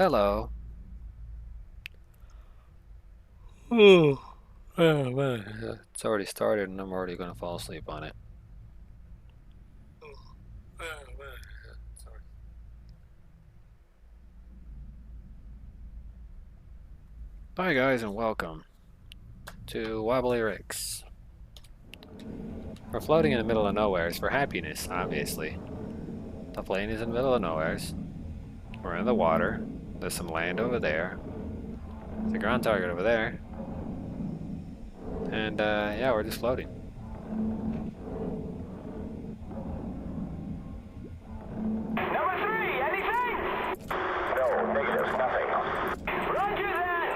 Hello. Oh, man. It's already started and I'm already going to fall asleep on it. Hi guys and welcome to Wobbly Rigs. We're floating in the middle of nowheres for happiness, obviously. The plane is in the middle of nowheres. We're in the water. There's some land over there. There's a ground target over there. And yeah, we're just floating. Number 3, anything? No, negative, nothing. Roger that!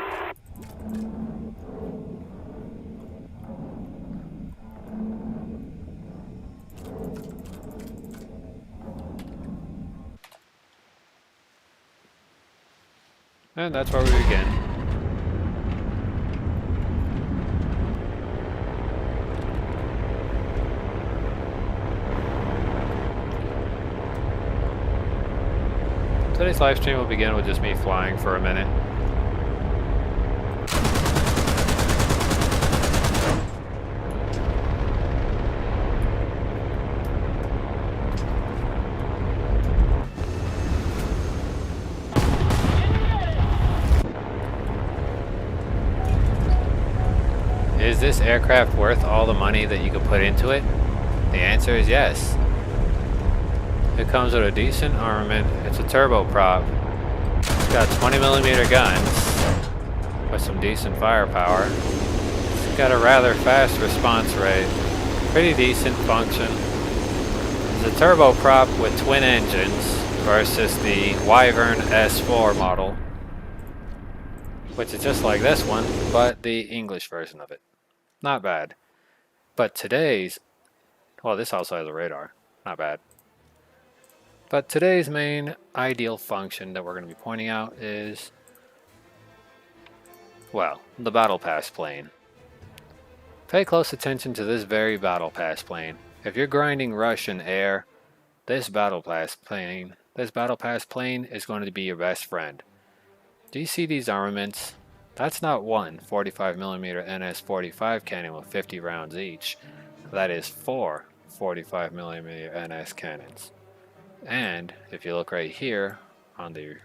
And that's where we begin. Today's live stream will begin with just me flying for a minute. Is this aircraft worth all the money that you could put into it? The answer is yes. It comes with a decent armament. It's a turboprop. It's got 20mm guns with some decent firepower. It's got a rather fast response rate. Pretty decent function. It's a turboprop with twin engines versus the Wyvern S4 model, which is just like this one, but the English version of it. Not bad. But today's, well, this also has a radar. Not bad. But today's main ideal function that we're going to be pointing out is, well, the Battle Pass plane. Pay close attention to this very Battle Pass plane. If you're grinding Russian air, this Battle Pass plane is going to be your best friend. Do you see these armaments? That's not one 45mm NS-45 cannon with 50 rounds each. That is 4 45mm NS cannons. And if you look right here on the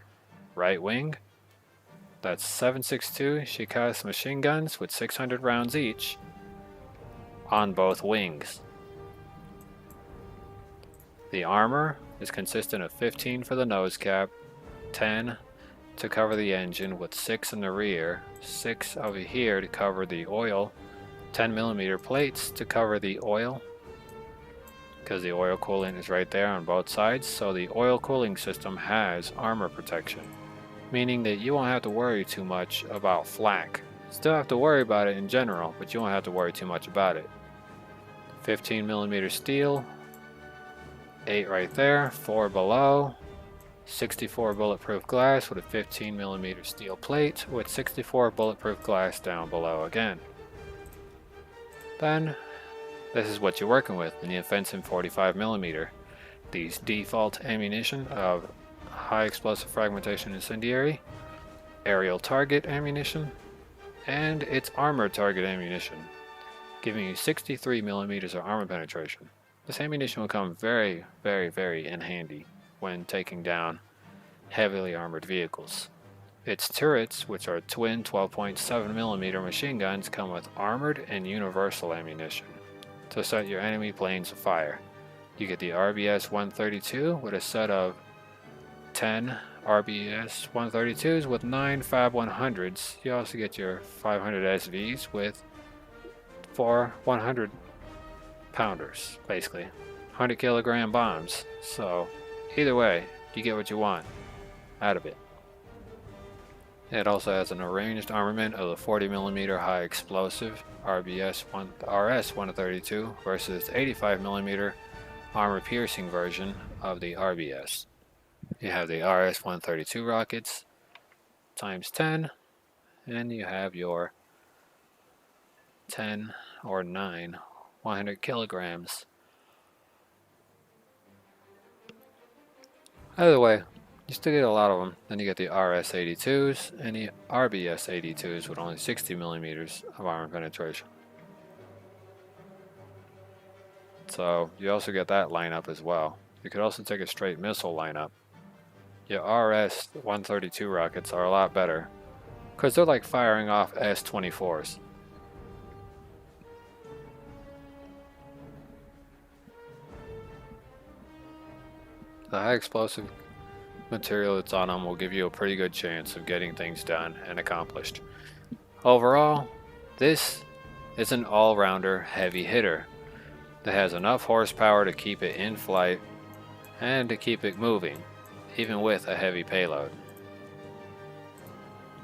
right wing, that's 7.62 Shikast machine guns with 600 rounds each on both wings. The armor is consistent of 15 for the nose cap, 10 to cover the engine with 6 in the rear, 6 over here to cover the oil, 10mm plates to cover the oil, because the oil coolant is right there on both sides, so the oil cooling system has armor protection, meaning that you won't have to worry too much about flak. Still have to worry about it in general, but you won't have to worry too much about it. 15mm steel, 8 right there, 4 below, 64 bulletproof glass with a 15mm steel plate with 64 bulletproof glass down below again. Then this is what you're working with in the offensive 45mm. These default ammunition of high explosive fragmentation incendiary, aerial target ammunition, and its armor target ammunition, giving you 63mm of armor penetration. This ammunition will come very, very, very in handy when taking down heavily armored vehicles. Its turrets, which are twin 12.7mm machine guns, come with armored and universal ammunition to set your enemy planes afire. You get the RBS 132 with a set of 10 RBS 132s with 9 Fab 100s. You also get your 500 SVs with 4 100 pounders, basically 100kg bombs. So either way, you get what you want out of it. It also has an arranged armament of the 40mm high explosive RS 132 versus 85mm armor piercing version of the RBS. You have the RS 132 rockets times 10, and you have your 10 or 9 100 kilograms. Either way, You still get a lot of them. Then you get the RS-82s and the RBS-82s with only 60 millimeters of armor penetration. So you also get that lineup as well. You could also take a straight missile lineup. Your RS-132 rockets are a lot better because they're like firing off S-24s. The high explosive material that's on them will give you a pretty good chance of getting things done and accomplished. Overall, this is an all-rounder heavy hitter that has enough horsepower to keep it in flight and to keep it moving, even with a heavy payload.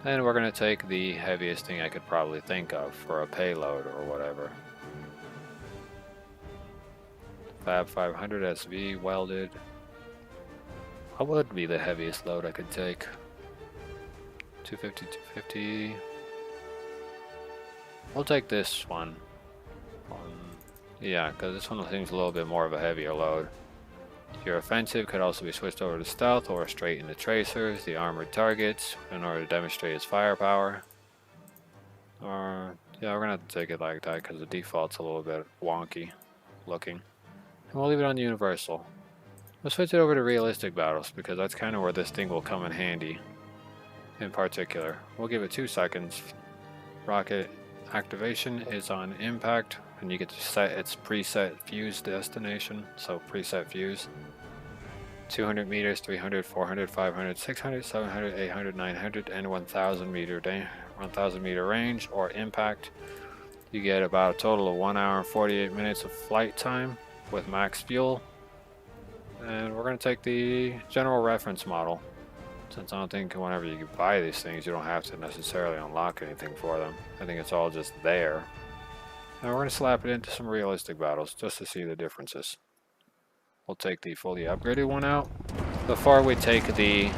And we're going to take the heaviest thing I could probably think of for a payload or whatever. Fab 500 SV welded. What would be the heaviest load I could take? 250, 250. We'll take this one. Yeah, because this one seems a little bit more of a heavier load. Your offensive could also be switched over to stealth or straight into tracers, the armored targets, in order to demonstrate its firepower. Or, yeah, we're going to have to take it like that because the default's a little bit wonky looking. And we'll leave it on the universal. We'll switch it over to realistic battles because that's kind of where this thing will come in handy. In particular, we'll give it 2 seconds. Rocket activation is on impact, and you get to set its preset fuse destination, so preset fuse. 200 meters, 300, 400, 500, 600, 700, 800, 900, and 1000 meter range or impact. You get about a total of 1 hour and 48 minutes of flight time with max fuel. And we're going to take the general reference model, since I don't think whenever you buy these things you don't have to necessarily unlock anything for them. I think it's all just there. And we're going to slap it into some realistic battles just to see the differences. We'll take the fully upgraded one out before we take the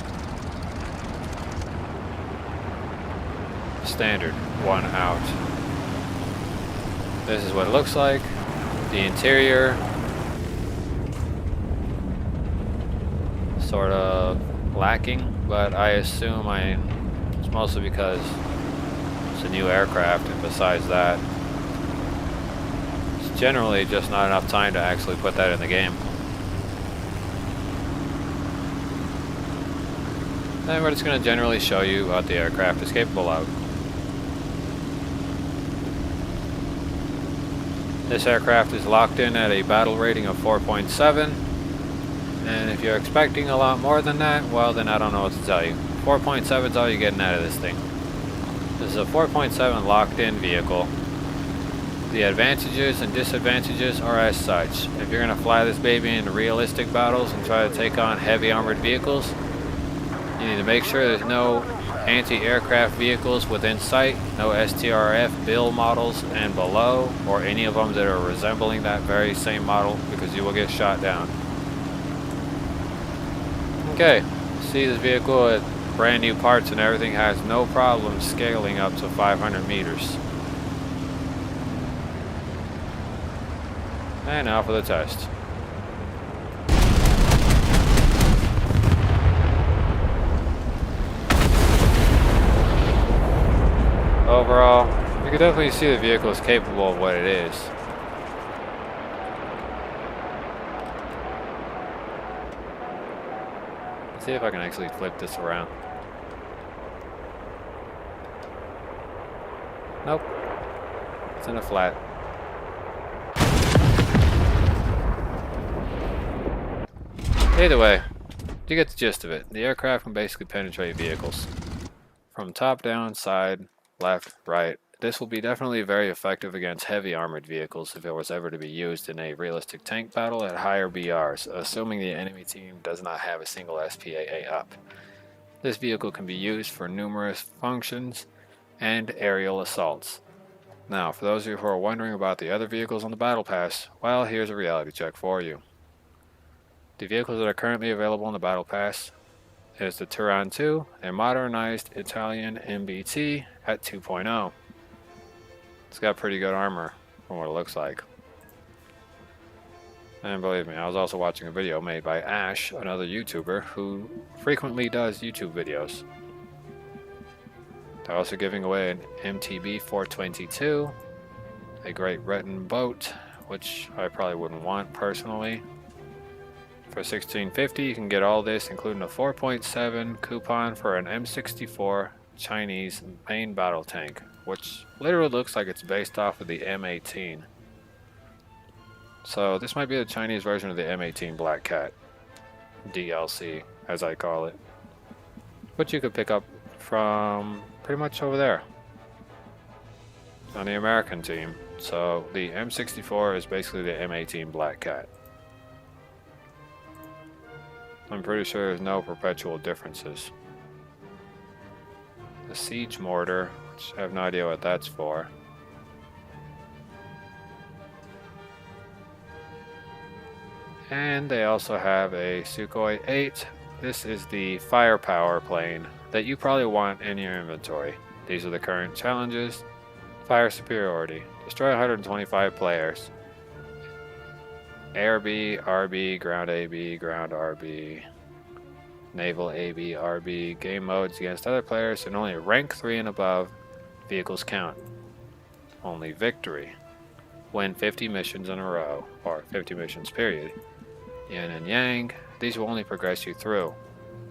standard one out. This is what it looks like. The interior, sort of lacking, but I assume it's mostly because it's a new aircraft, and besides that, it's generally just not enough time to actually put that in the game. And we're just going to generally show you what the aircraft is capable of. This aircraft is locked in at a battle rating of 4.7, and if you're expecting a lot more than that, well then I don't know what to tell you. 4.7 is all you're getting out of this thing. This is a 4.7 locked in vehicle. The advantages and disadvantages are as such. If you're going to fly this baby into realistic battles and try to take on heavy armored vehicles, you need to make sure there's no anti-aircraft vehicles within sight, no STRF Bill models and below, or any of them that are resembling that very same model, because you will get shot down. Okay, see this vehicle with brand new parts and everything has no problem scaling up to 500 meters. And now for the test. Overall, you can definitely see the vehicle is capable of what it is. Let's see if I can actually flip this around. Nope. It's in a flat. Either way, you get the gist of it. The aircraft can basically penetrate vehicles from top down, side, left, right. This will be definitely very effective against heavy armored vehicles if it was ever to be used in a realistic tank battle at higher BRs, assuming the enemy team does not have a single SPAA up. This vehicle can be used for numerous functions and aerial assaults. Now, for those of you who are wondering about the other vehicles on the battle pass, well, here's a reality check for you. The vehicles that are currently available on the battle pass is the Turan 2, a modernized Italian MBT at 2.0. It's got pretty good armor from what it looks like. And believe me, I was also watching a video made by Ash, another YouTuber who frequently does YouTube videos. They're also giving away an MTB 422, a Great Britain boat, which I probably wouldn't want personally. For $16.50, you can get all this, including a 4.7 coupon for an M64 Chinese main battle tank, which literally looks like it's based off of the M18. So this might be the Chinese version of the M18 Black Cat DLC, as I call it, which you could pick up from pretty much over there on the American team. So the M64 is basically the M18 Black Cat. I'm pretty sure there's no perpetual differences. The siege mortar, which I have no idea what that's for. And they also have a Sukhoi 8. This is the firepower plane that you probably want in your inventory. These are the current challenges. Fire superiority. Destroy 125 players. Air B, RB, ground AB, ground RB. Naval AB, RB. Game modes against other players and only rank 3 and above vehicles count. Only victory. Win 50 missions in a row, or 50 missions period. Yin and Yang, these will only progress you through.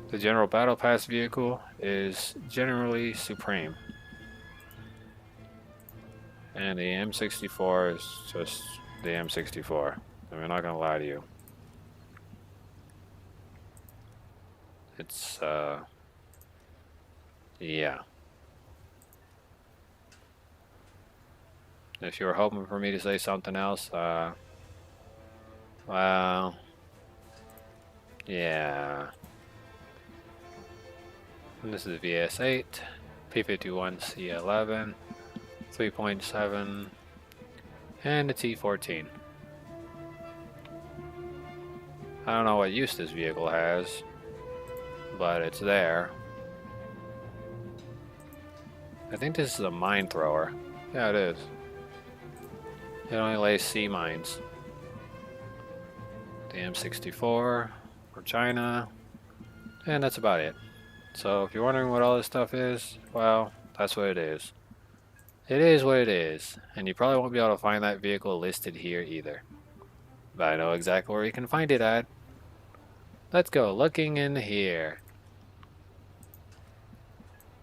The General Battle Pass vehicle is generally supreme. And the M64 is just the M64. I'm not gonna lie to you. It's, yeah. If you were hoping for me to say something else, well, yeah. And this is VS8, P51C11, 3.7, and the T14. I don't know what use this vehicle has, but it's there. I think this is a mine thrower. Yeah, it is. It only lays sea mines. The M64 for China, and that's about it. So if you're wondering what all this stuff is, well, that's what it is. It is what it is, and you probably won't be able to find that vehicle listed here either. But I know exactly where you can find it at. Let's go looking in here.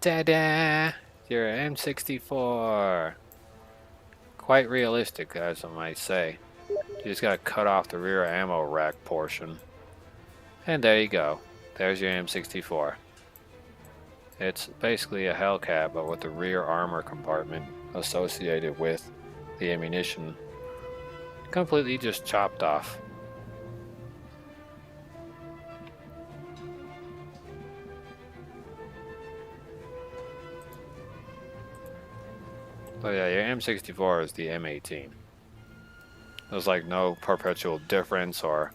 Ta-da! Your M64. Quite realistic, as I might say. You just gotta cut off the rear ammo rack portion. And there you go. There's your M64. It's basically a Hellcat, but with the rear armor compartment associated with the ammunition completely just chopped off. So yeah, your M64 is the M18. There's like no perpetual difference or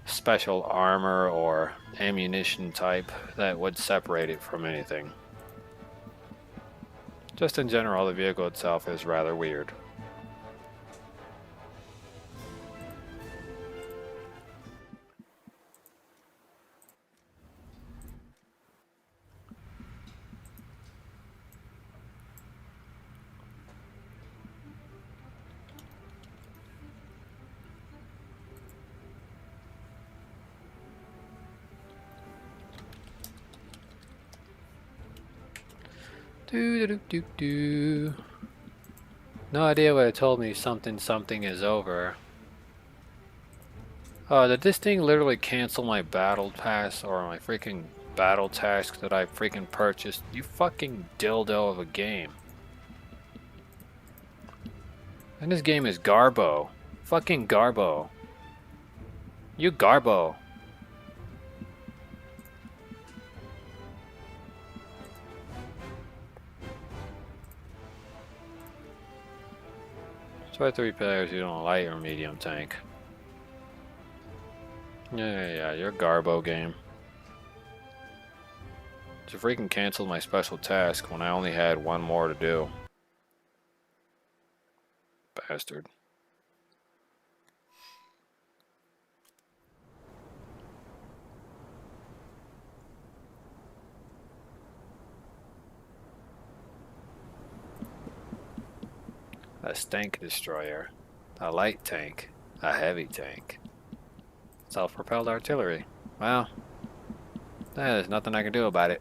special armor or ammunition type that would separate it from anything. Just in general, the vehicle itself is rather weird. Do. No idea what it told me something is over. Oh, did this thing literally cancel my battle pass or my freaking battle task that I freaking purchased? You fucking dildo of a game. And this game is Garbo. Fucking Garbo. You Garbo. Try 3 players who don't light or medium tank. Yeah, your Garbo game. Just freaking canceled my special task when I only had one more to do. Bastard. a stank destroyer, a light tank, a heavy tank, self-propelled artillery. Well, there's nothing I can do about it.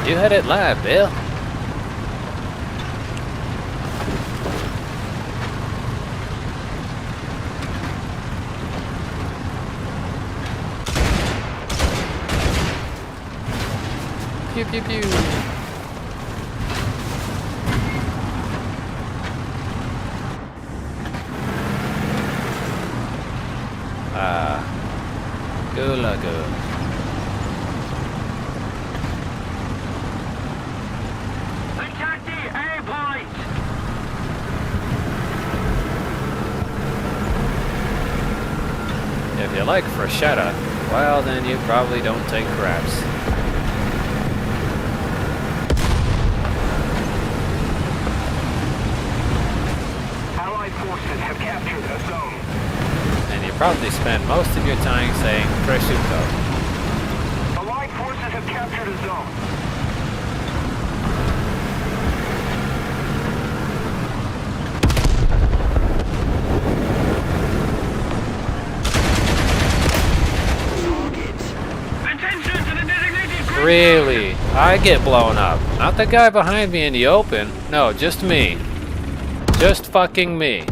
You had it live, Bill. Pew pew pew. Gulaga. Attack the airport! If you like bruschetta, well then you probably don't take craps. Allied forces have captured a zone. And you probably spend most of your time saying prosciutto. Allied forces have captured a zone. Attention to the designated grid. Really? I get blown up. Not the guy behind me in the open. No, just me. Just fucking me.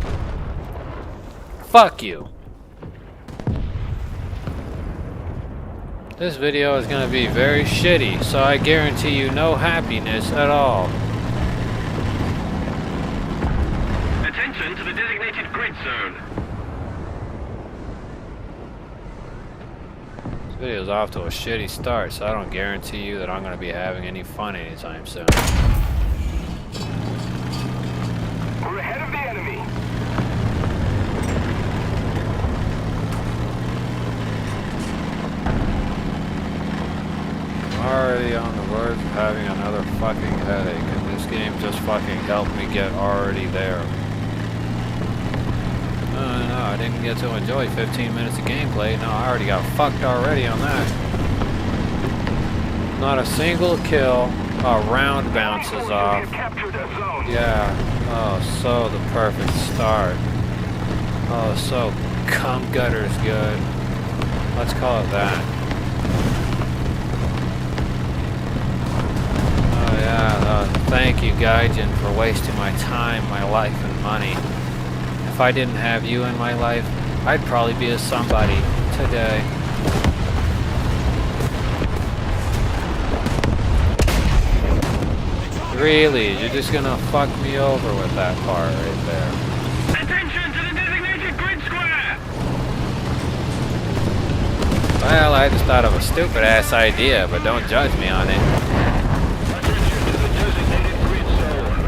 Fuck you. This video is gonna be very shitty, so I guarantee you no happiness at all. Attention to the designated grid zone. This video's off to a shitty start, so I don't guarantee you that I'm gonna be having any fun anytime soon. We're ahead of the enemy. I'm already on the verge of having another fucking headache, and this game just fucking helped me get already there. No, I didn't get to enjoy 15 minutes of gameplay. No, I already got fucked already on that. Not a single kill, a round bounces off. Have captured a zone. Yeah, oh, so the perfect start. Oh, so cum gutters good. Let's call it that. Oh yeah, thank you, Gaijin, for wasting my time, my life, and money. If I didn't have you in my life, I'd probably be a somebody today. Really? You're just gonna fuck me over with that part right there. Attention to the designated grid square. Well, I just thought of a stupid ass idea, but don't judge me on it. Attention to the designated grid zone.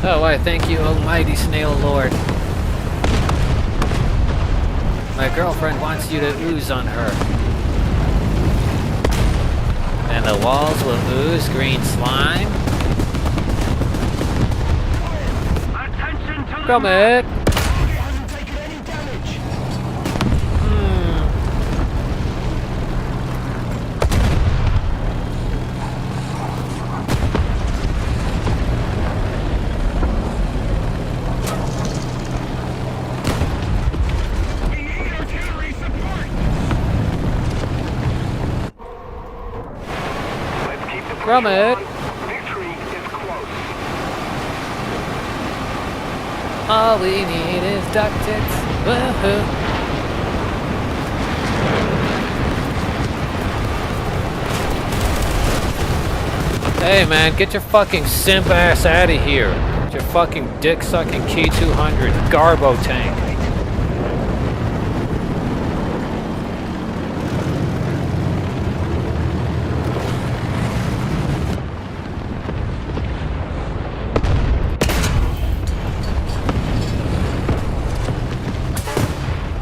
Oh, I thank you, almighty snail lord. My girlfriend wants you to ooze on her. And the walls will ooze green slime. Attention to the Come it! target hasn't taken any damage. We need artillery support. Let's keep the From pressure it. on. Victory is close. All we need is ductix. Woohoo! Hey man, get your fucking simp ass out of here. Get your fucking dick sucking K200 Garbo tank.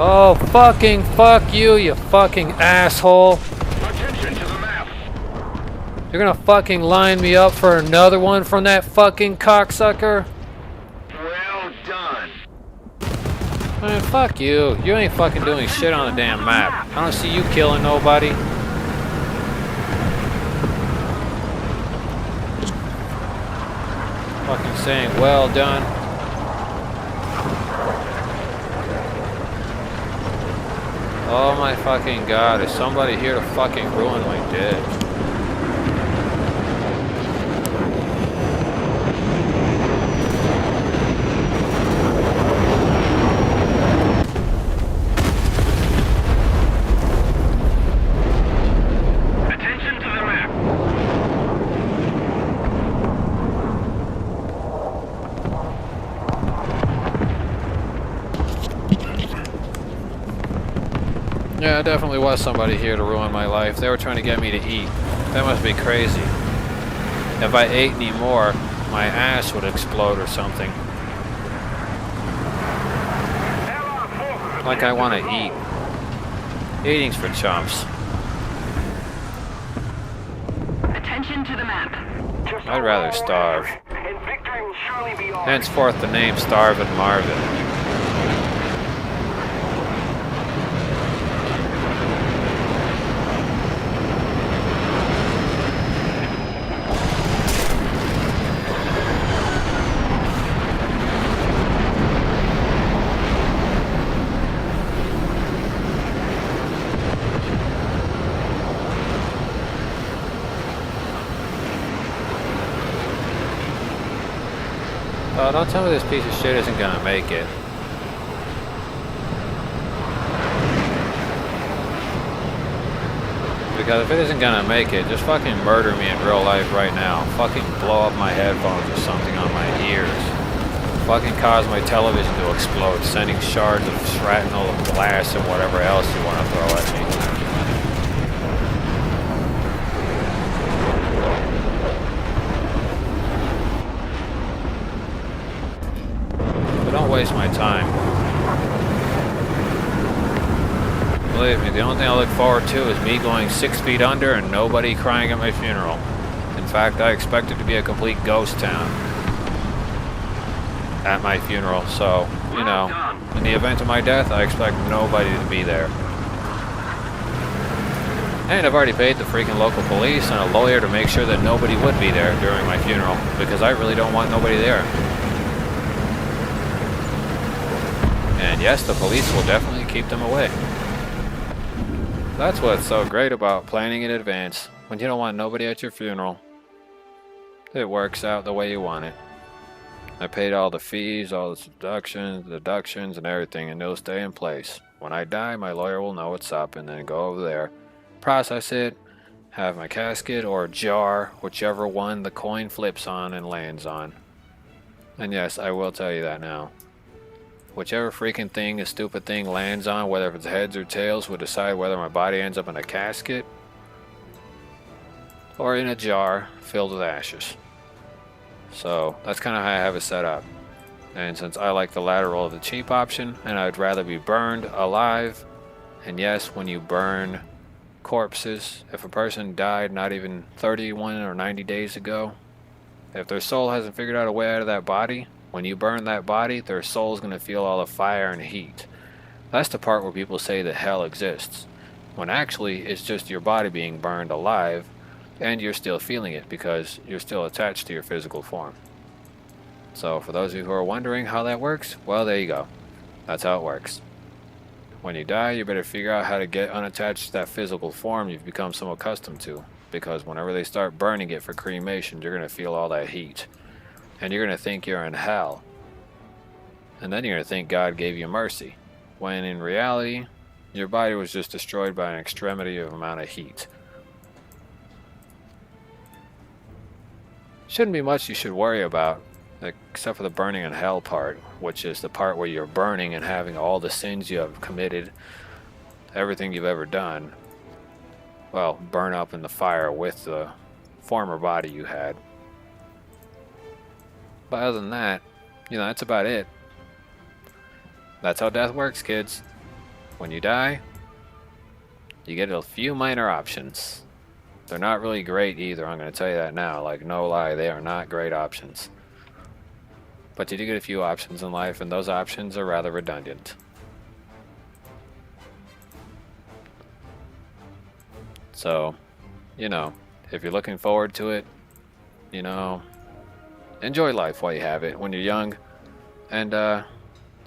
Oh, fucking fuck you, you fucking asshole. Attention to the map. You're gonna fucking line me up for another one from that fucking cocksucker? Well done. Man, fuck you. You ain't fucking doing shit on the damn map. I don't see you killing nobody. Fucking saying well done. Oh my fucking god, is somebody here to fucking ruin my day? Attention to the map. Yeah, definitely was somebody here to ruin my life. They were trying to get me to eat. That must be crazy. If I ate any more, my ass would explode or something. Like I want to eat. Eating's for chumps. Attention to the map. I'd rather starve. And victory will surely be ours. Henceforth the name Starvin' Marvin. Oh, don't tell me this piece of shit isn't gonna make it. Because if it isn't gonna make it, just fucking murder me in real life right now. Fucking blow up my headphones or something on my ears. Fucking cause my television to explode, sending shards of shrapnel and glass and whatever else you want to throw at me. Don't waste my time. Believe me, the only thing I look forward to is me going 6 feet under and nobody crying at my funeral. In fact, I expect it to be a complete ghost town at my funeral, so, you know, in the event of my death, I expect nobody to be there. And I've already paid the freaking local police and a lawyer to make sure that nobody would be there during my funeral, because I really don't want nobody there. And yes, the police will definitely keep them away. That's what's so great about planning in advance. When you don't want nobody at your funeral, it works out the way you want it. I paid all the fees, all the deductions, and everything, and they'll stay in place. When I die, my lawyer will know what's up, and then go over there, process it, have my casket or jar, whichever one the coin flips on and lands on. And yes, I will tell you that now. Whichever freaking thing a stupid thing lands on, whether it's heads or tails, will decide whether my body ends up in a casket or in a jar filled with ashes. So that's kind of how I have it set up. And since I like the lateral of the cheap option, and I'd rather be burned alive, and yes, when you burn corpses, if a person died not even 31 or 90 days ago, if their soul hasn't figured out a way out of that body, when you burn that body, their soul's going to feel all the fire and heat. That's the part where people say that hell exists, when actually it's just your body being burned alive, and you're still feeling it because you're still attached to your physical form. So for those of you who are wondering how that works, well, there you go. That's how it works. When you die, you better figure out how to get unattached to that physical form you've become so accustomed to, because whenever they start burning it for cremation, you're going to feel all that heat. And you're going to think you're in hell. And then you're going to think God gave you mercy, when in reality, your body was just destroyed by an extremity of amount of heat. Shouldn't be much you should worry about, except for the burning in hell part, which is the part where you're burning and having all the sins you have committed, everything you've ever done, well, burn up in the fire with the former body you had. But other than that, you know, that's about it. That's how death works, kids. When you die, you get a few minor options. They're not really great either, I'm going to tell you that now. Like, no lie, they are not great options. But you do get a few options in life, and those options are rather redundant. So, you know, if you're looking forward to it, you know, enjoy life while you have it when you're young. And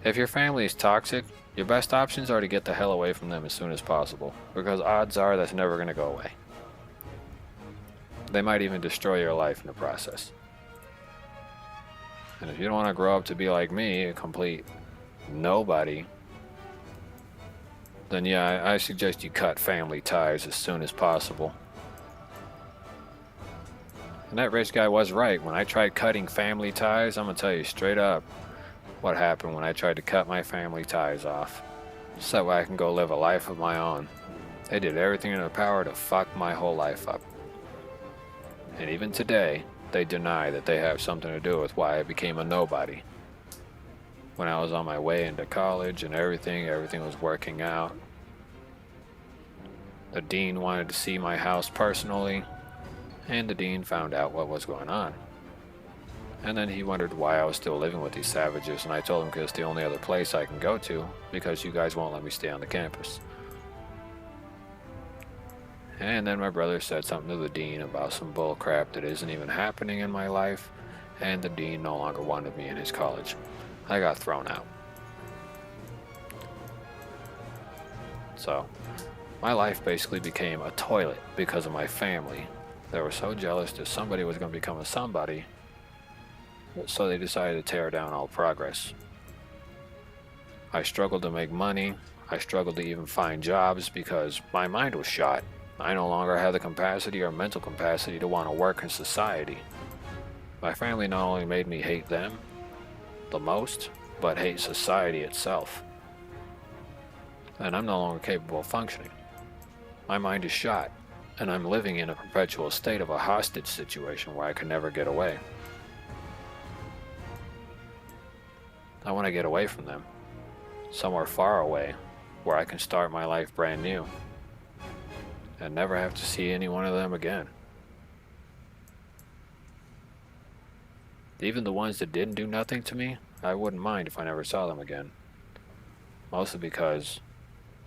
if your family is toxic, your best options are to get the hell away from them as soon as possible, because odds are that's never going to go away. They might even destroy your life in the process. And if you don't want to grow up to be like me, a complete nobody, then yeah, I suggest you cut family ties as soon as possible. And that rich guy was right. When I tried cutting family ties, I'm going to tell you straight up what happened when I tried to cut my family ties off, so that way I can go live a life of my own. They did everything in their power to fuck my whole life up. And even today, they deny that they have something to do with why I became a nobody. When I was on my way into college and everything was working out. The dean wanted to see my house personally, and the dean found out what was going on. And then he wondered why I was still living with these savages, and I told him because it's the only other place I can go to, because you guys won't let me stay on the campus. And then my brother said something to the dean about some bull crap that isn't even happening in my life, and the dean no longer wanted me in his college. I got thrown out. So, my life basically became a toilet because of my family. They were so jealous that somebody was going to become a somebody, so they decided to tear down all progress. I struggled to make money. I struggled to even find jobs because my mind was shot. I no longer had the capacity or mental capacity to want to work in society. My family not only made me hate them the most, but hate society itself. And I'm no longer capable of functioning. My mind is shot, and I'm living in a perpetual state of a hostage situation where I can never get away. I want to get away from them, somewhere far away, where I can start my life brand new, and never have to see any one of them again. Even the ones that didn't do nothing to me, I wouldn't mind if I never saw them again. Mostly because,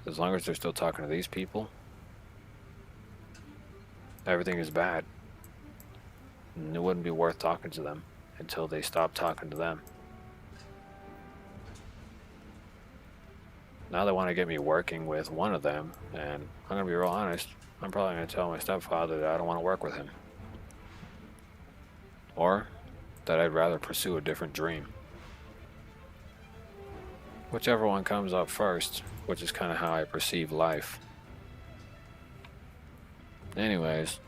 as long as they're still talking to these people, everything is bad. And it wouldn't be worth talking to them until they stop talking to them. Now they want to get me working with one of them, and I'm going to be real honest, I'm probably going to tell my stepfather that I don't want to work with him. Or that I'd rather pursue a different dream. Whichever one comes up first, which is kind of how I perceive life. Anyways,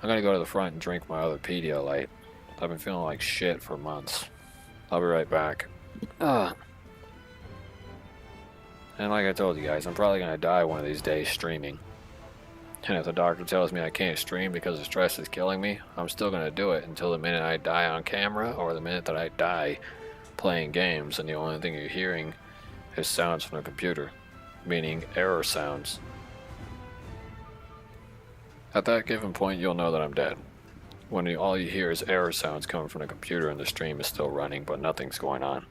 I'm going to go to the front and drink my other Pedialyte. I've been feeling like shit for months. I'll be right back. And like I told you guys, I'm probably going to die one of these days streaming. And if the doctor tells me I can't stream because the stress is killing me, I'm still going to do it until the minute I die on camera or the minute that I die playing games and the only thing you're hearing is sounds from the computer, meaning error sounds. At that given point, you'll know that I'm dead. When all you hear is error sounds coming from the computer and the stream is still running, but nothing's going on.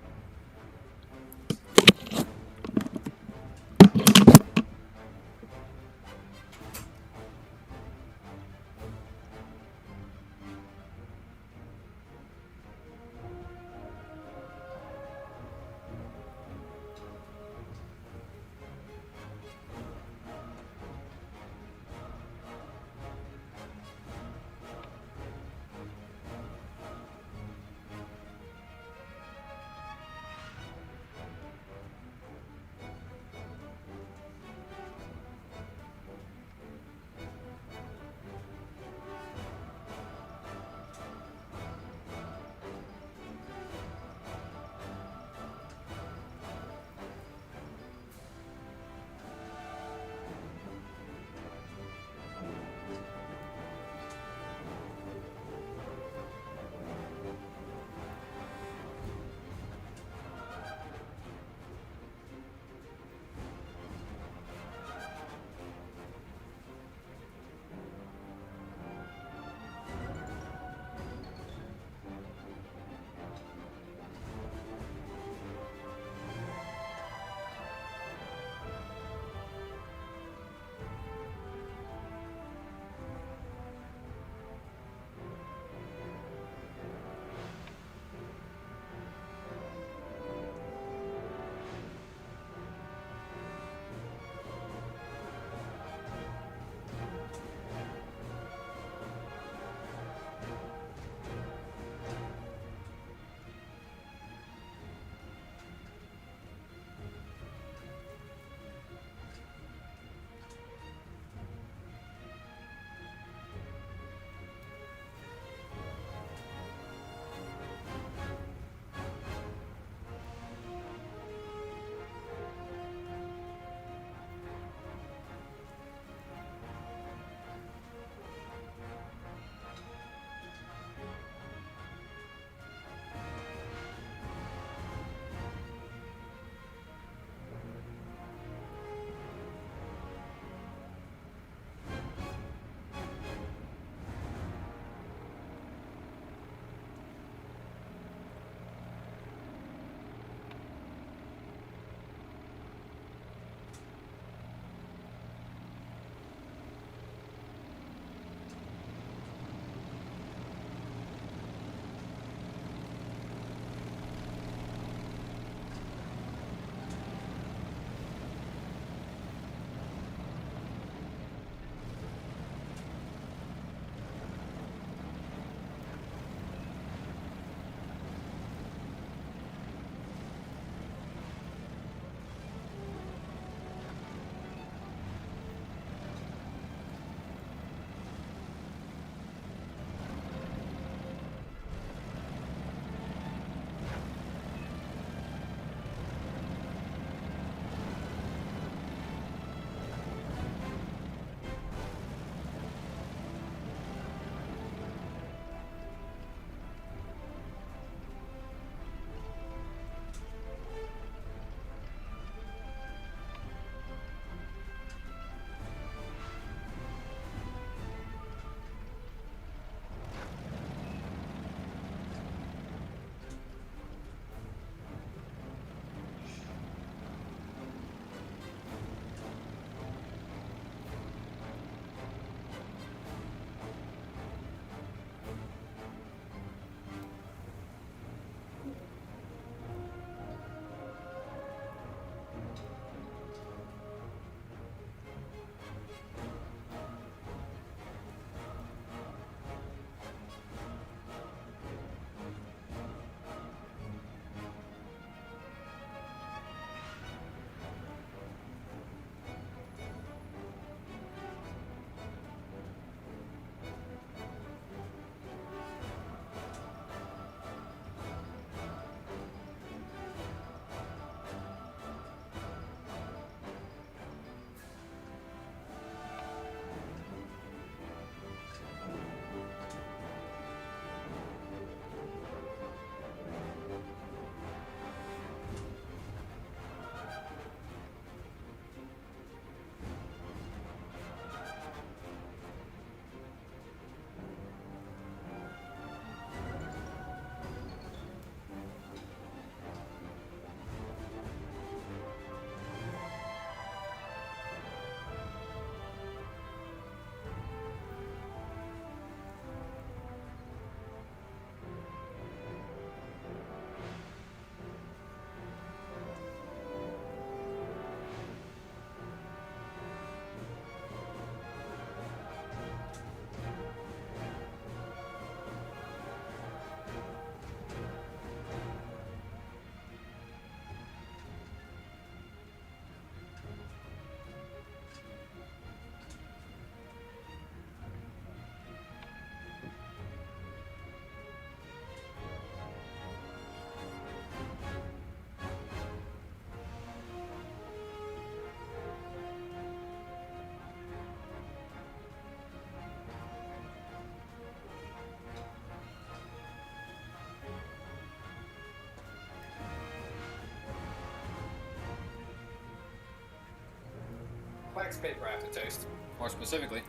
wax paper aftertaste, more specifically.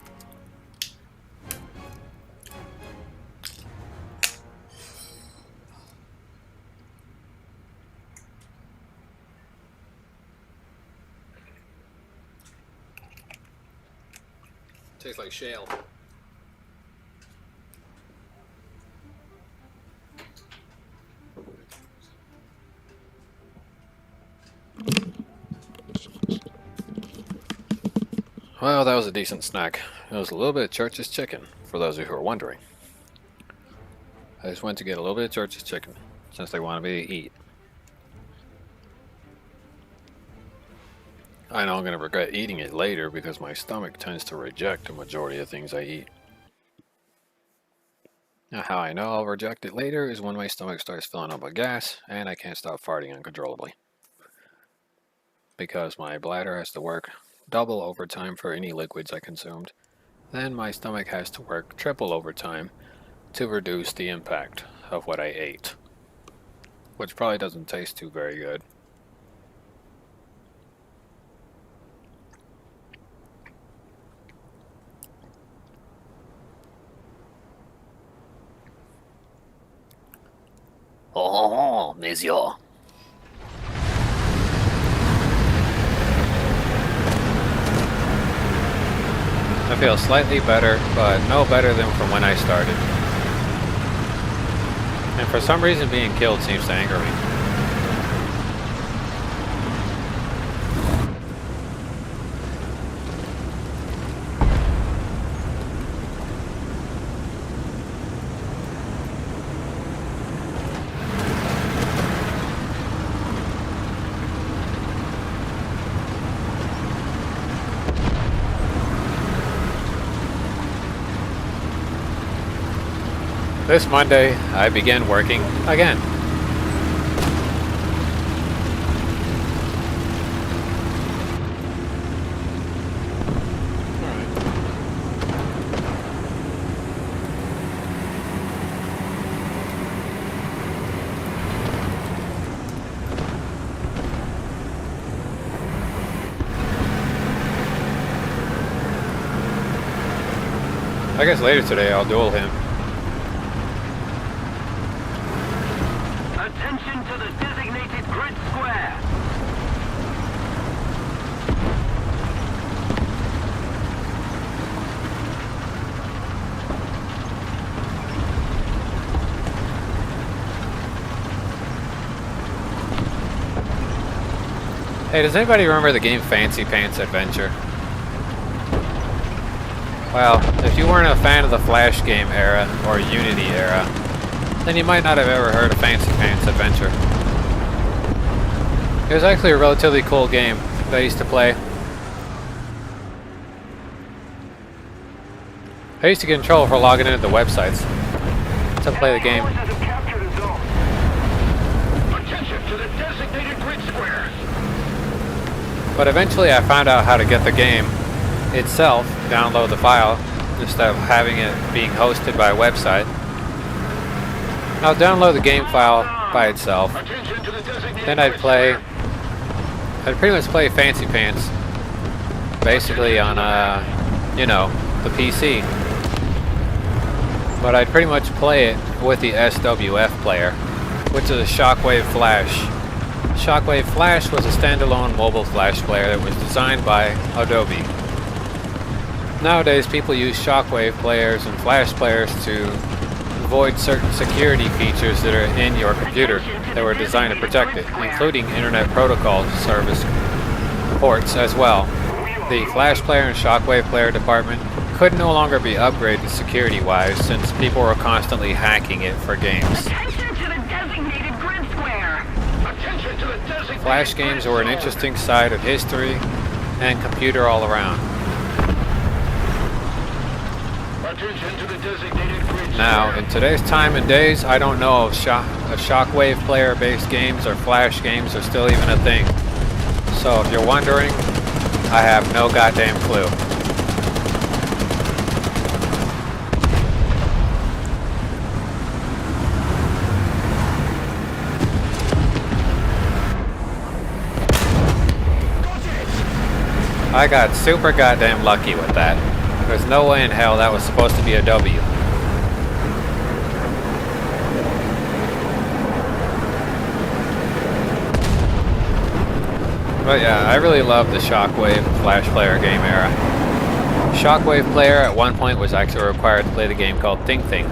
Tastes like shale. Well, that was a decent snack. It was a little bit of Church's chicken, for those of you who are wondering. I just went to get a little bit of Church's chicken, since they wanted me to eat. I know I'm going to regret eating it later because my stomach tends to reject the majority of things I eat. Now, how I know I'll reject it later is when my stomach starts filling up with gas and I can't stop farting uncontrollably. Because my bladder has to work double overtime for any liquids I consumed, then my stomach has to work triple overtime to reduce the impact of what I ate. Which probably doesn't taste too very good. Oh, monsieur. I feel slightly better, but no better than from when I started. And for some reason being killed seems to anger me. This Monday, I begin working again. I guess later today I'll duel him. Attention to the designated grid square. Hey, does anybody remember the game Fancy Pants Adventure? Well, if you weren't a fan of the Flash game era or Unity era, then you might not have ever heard of Fancy Pants Adventure. It was actually a relatively cool game that I used to play. I used to get in trouble for logging into the websites to play the game. Forces have captured a zone. Attention to the designated grid square. But eventually I found out how to get the game itself, download the file, instead of having it being hosted by a website. I'll download the game file by itself. Then I'd pretty much play Fancy Pants, basically on, the PC. But I'd pretty much play it with the SWF player, which is a Shockwave Flash. Shockwave Flash was a standalone mobile flash player that was designed by Adobe. Nowadays, people use Shockwave players and Flash players to avoid certain security features that are in your computer that were designed to protect it, including Internet Protocol service ports as well. The Flash player and Shockwave player department could no longer be upgraded security-wise since people were constantly hacking it for games. Attention to the designated grid square. Attention to the designated Flash games were an interesting side of history and computer all around. Attention to the designated grid Now, in today's time and days, I don't know if Shockwave player-based games or Flash games are still even a thing. So if you're wondering, I have no goddamn clue. I got super goddamn lucky with that. There's no way in hell that was supposed to be a W. But yeah, I really love the Shockwave Flash Player game era. Shockwave Player at one point was actually required to play the game called Think Thing.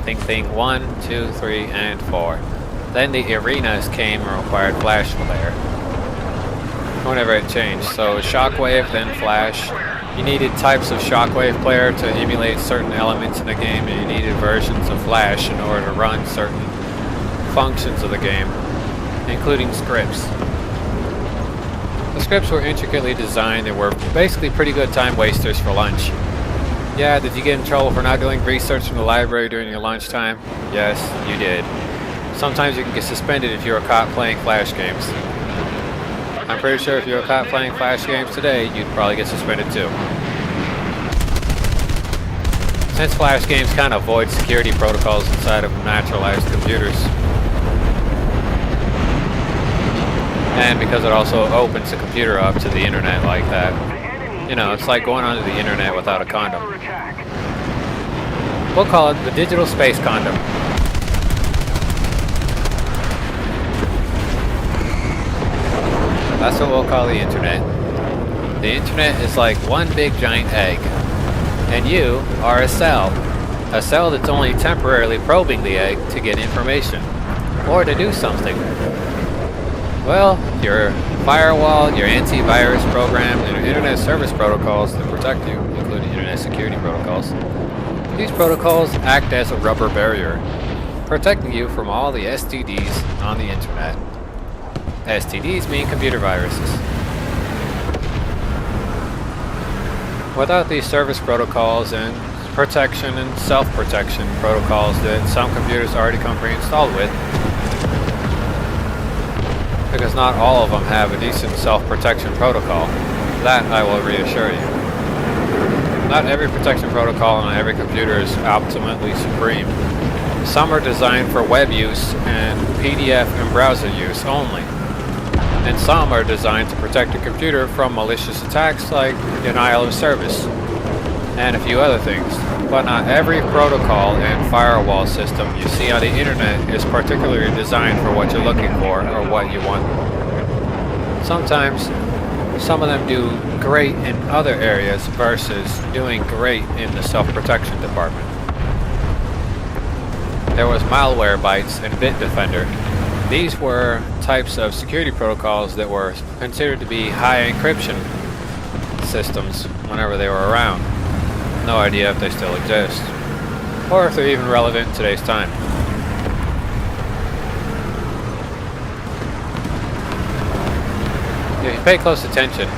Think Thing 1, 2, 3, and 4. Then the arenas came and required Flash Player. Whenever it changed. So Shockwave, then Flash. You needed types of Shockwave Player to emulate certain elements in the game, and you needed versions of Flash in order to run certain functions of the game, including scripts. The scripts were intricately designed and were basically pretty good time wasters for lunch. Yeah, did you get in trouble for not doing research in the library during your lunchtime? Yes, you did. Sometimes you can get suspended if you were caught playing Flash games. I'm pretty sure if you were caught playing Flash games today, you'd probably get suspended too. Since Flash games kind of void security protocols inside of naturalized computers. And because it also opens the computer up to the internet like that. You know, it's like going onto the internet without a condom. We'll call it the digital space condom. That's what we'll call the internet. The internet is like one big giant egg. And you are a cell. A cell that's only temporarily probing the egg to get information. Or to do something. Well, your firewall, your antivirus program, and your internet service protocols that protect you, including internet security protocols. These protocols act as a rubber barrier, protecting you from all the STDs on the internet. STDs mean computer viruses. Without these service protocols and protection and self-protection protocols that some computers already come pre-installed with, because not all of them have a decent self-protection protocol. That I will reassure you. Not every protection protocol on every computer is ultimately supreme. Some are designed for web use and PDF and browser use only. And some are designed to protect a computer from malicious attacks like denial of service and a few other things. But not every protocol and firewall system you see on the internet is particularly designed for what you're looking for or what you want. Sometimes some of them do great in other areas versus doing great in the self-protection department. There was Malwarebytes and Bitdefender. These were types of security protocols that were considered to be high encryption systems whenever they were around. No idea if they still exist, or if they're even relevant in today's time. If you pay close attention,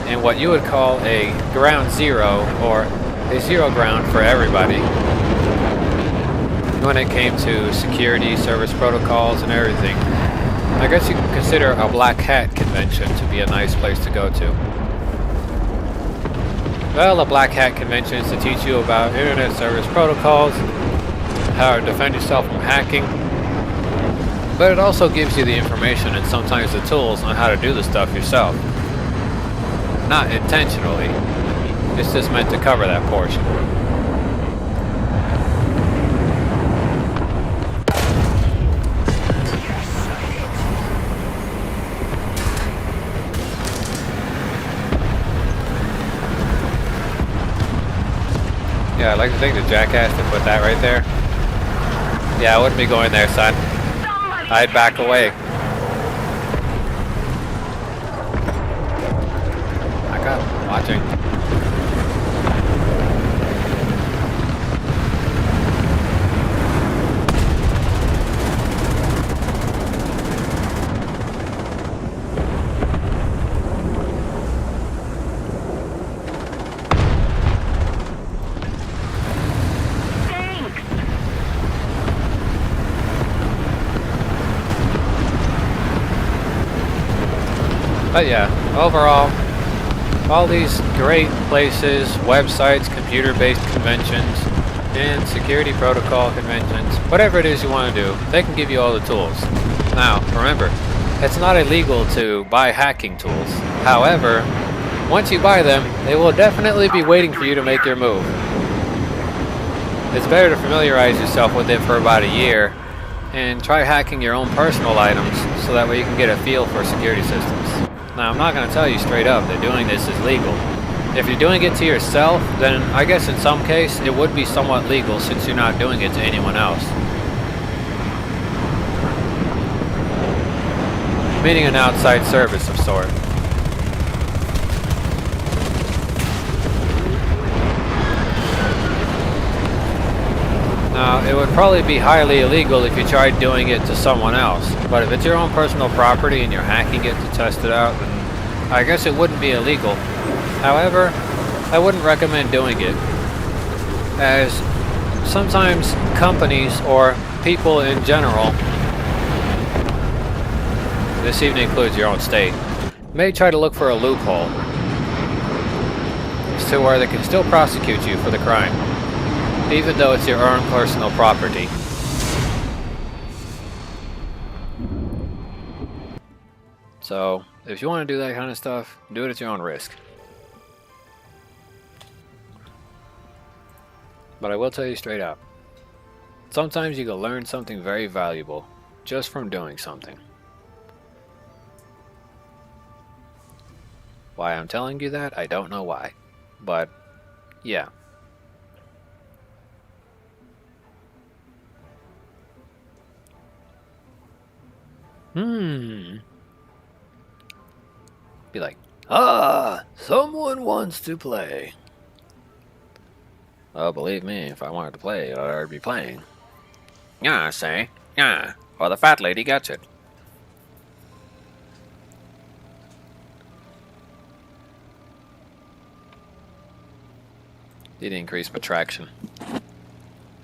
in what you would call a ground zero, or a zero ground for everybody, when it came to security, service protocols, and everything, I guess you could consider a black hat convention to be a nice place to go to. Well, a black hat convention is to teach you about internet service protocols, how to defend yourself from hacking, but it also gives you the information and sometimes the tools on how to do the stuff yourself. Not intentionally, it's just meant to cover that portion. Yeah, I'd like to thank the jackass to put that right there. Yeah, I wouldn't be going there, son. I'd back away. I got him watching. But yeah, overall, all these great places, websites, computer-based conventions, and security protocol conventions, whatever it is you want to do, they can give you all the tools. Now, remember, it's not illegal to buy hacking tools. However, once you buy them, they will definitely be waiting for you to make your move. It's better to familiarize yourself with it for about a year and try hacking your own personal items so that way you can get a feel for security systems. Now, I'm not going to tell you straight up that doing this is legal. If you're doing it to yourself, then I guess in some case it would be somewhat legal since you're not doing it to anyone else. Meaning an outside service of sort. Now, it would probably be highly illegal if you tried doing it to someone else, but if it's your own personal property and you're hacking it to test it out, then I guess it wouldn't be illegal. However, I wouldn't recommend doing it, as sometimes companies or people in general, this even includes your own state, may try to look for a loophole as to where they can still prosecute you for the crime, even though it's your own personal property. So, if you want to do that kind of stuff, do it at your own risk. But I will tell you straight up, sometimes you can learn something very valuable just from doing something. Why I'm telling you that, I don't know why. But, yeah. Be like, someone wants to play. Well, believe me, if I wanted to play, I'd be playing. Yeah, say. Yeah. Well, the fat lady gets it. Need to increase my traction.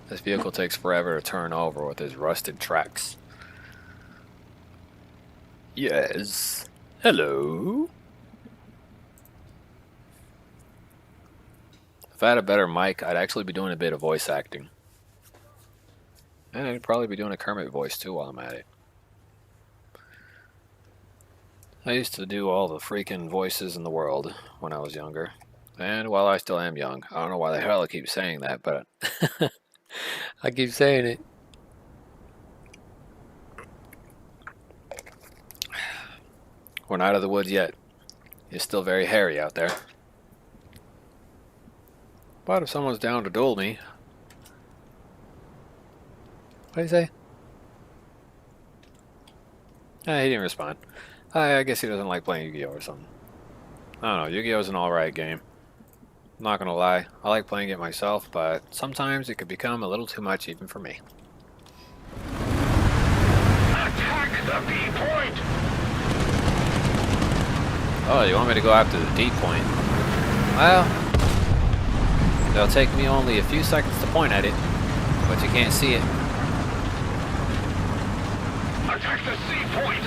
This vehicle takes forever to turn over with his rusted tracks. Yes. Hello. If I had a better mic, I'd actually be doing a bit of voice acting. And I'd probably be doing a Kermit voice too while I'm at it. I used to do all the freaking voices in the world when I was younger. And while I still am young, I don't know why the hell I keep saying that, but I keep saying it. We're not out of the woods yet. It's still very hairy out there. But if someone's down to duel me... What do you say? He didn't respond. I guess he doesn't like playing Yu-Gi-Oh! Or something. I don't know, Yu-Gi-Oh's an alright game. I'm not gonna lie, I like playing it myself, but sometimes it could become a little too much even for me. Attack the B point! Oh, you want me to go after the D point? Well, it'll take me only a few seconds to point at it, but you can't see it. Attack the C point!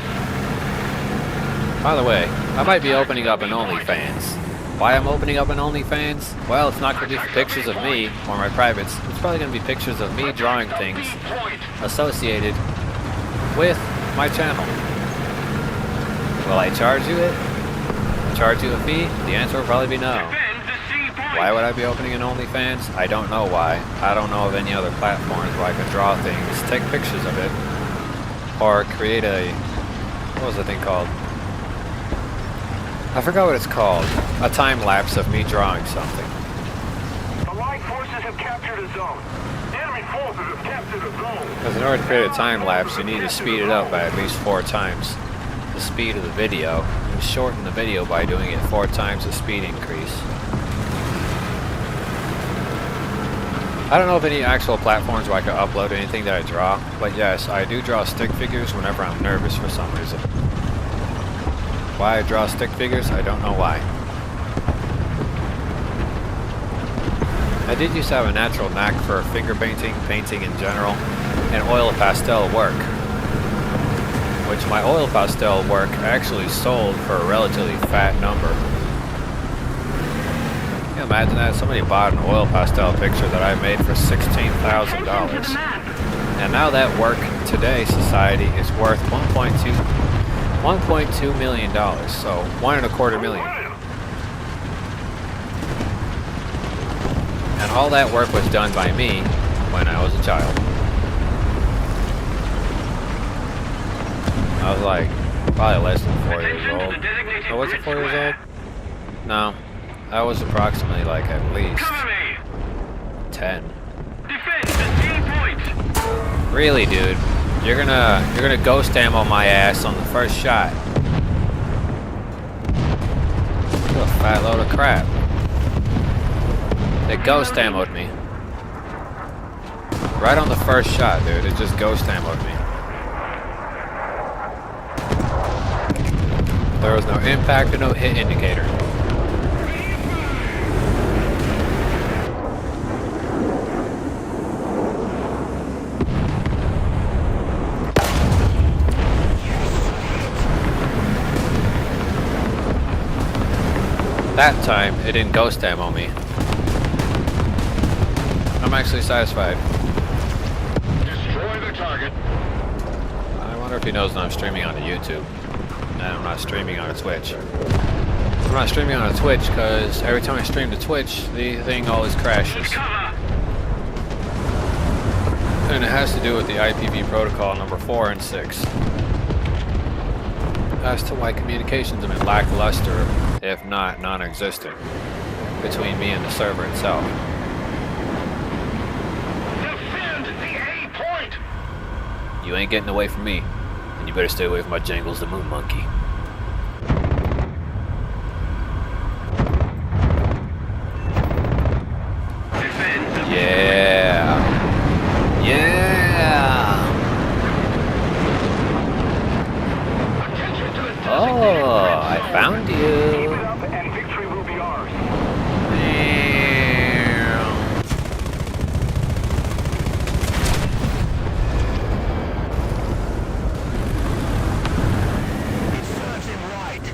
By the way, I might be opening up an OnlyFans. Why I'm opening up an OnlyFans? Well, it's not going to be for pictures of me or my privates. It's probably going to be pictures of me drawing things associated with my channel. Will I charge you it? Charge you a fee? The answer will probably be no. Why would I be opening an OnlyFans? I don't know why. I don't know of any other platforms where I could draw things, take pictures of it, or create a... what was the thing called? I forgot what it's called. A time lapse of me drawing something. Allied forces have captured a zone. Enemy forces have captured a zone. Because in order to create a time lapse, you need to speed it up by at least 4 times the speed of the video, and shorten the video by doing it 4 times the speed increase. I don't know of any actual platforms where I can upload anything that I draw, but yes, I do draw stick figures whenever I'm nervous for some reason. Why I draw stick figures, I don't know why. I did used to have a natural knack for finger painting, painting in general, and oil pastel work. Which my oil pastel work actually sold for a relatively fat number. Can you imagine that? Somebody bought an oil pastel picture that I made for $16,000. And now that work in today's society is worth $1.2 million, so $1.25 million. And all that work was done by me when I was a child. I was like, probably less than 4 years old. Oh, was it 4 years old? No. I was approximately like at least 10. Defend the C point. Really, dude? You're gonna ghost ammo my ass on the first shot. What a fat load of crap. It ghost ammoed me. Right on the first shot, dude. It just ghost ammoed me. There was no impact or no hit indicator. That time, it didn't ghost ammo me. I'm actually satisfied. Destroy the target. I wonder if he knows that I'm streaming on YouTube. And I'm not streaming on a Twitch. I'm not streaming on a Twitch because every time I stream to Twitch, the thing always crashes. And it has to do with the IPv protocol number 4 and 6. As to why communications have been lackluster, if not non-existent, between me and the server itself. Defend the A point. You ain't getting away from me, and you better stay away from my Jangles the Moon Monkey. Yeah. Yeah. Oh, I found you. Keep it up and victory will be ours. It serves him right.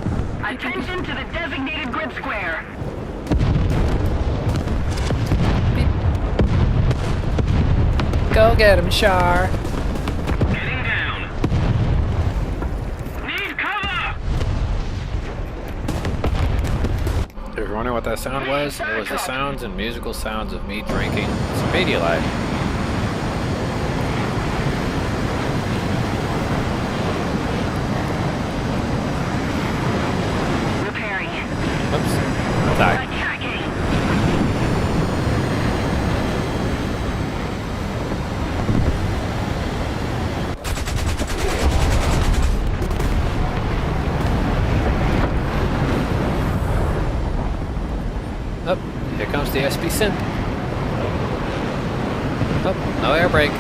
Attention to the designated grid square. Go get him, Char. Getting down. Need cover. If you're wondering what that sound was, it was the sounds and musical sounds of me drinking some Pedialyte. Repairing. Oops. Die. Attacking. Oh, here comes the SB synth. Oh, no air brake.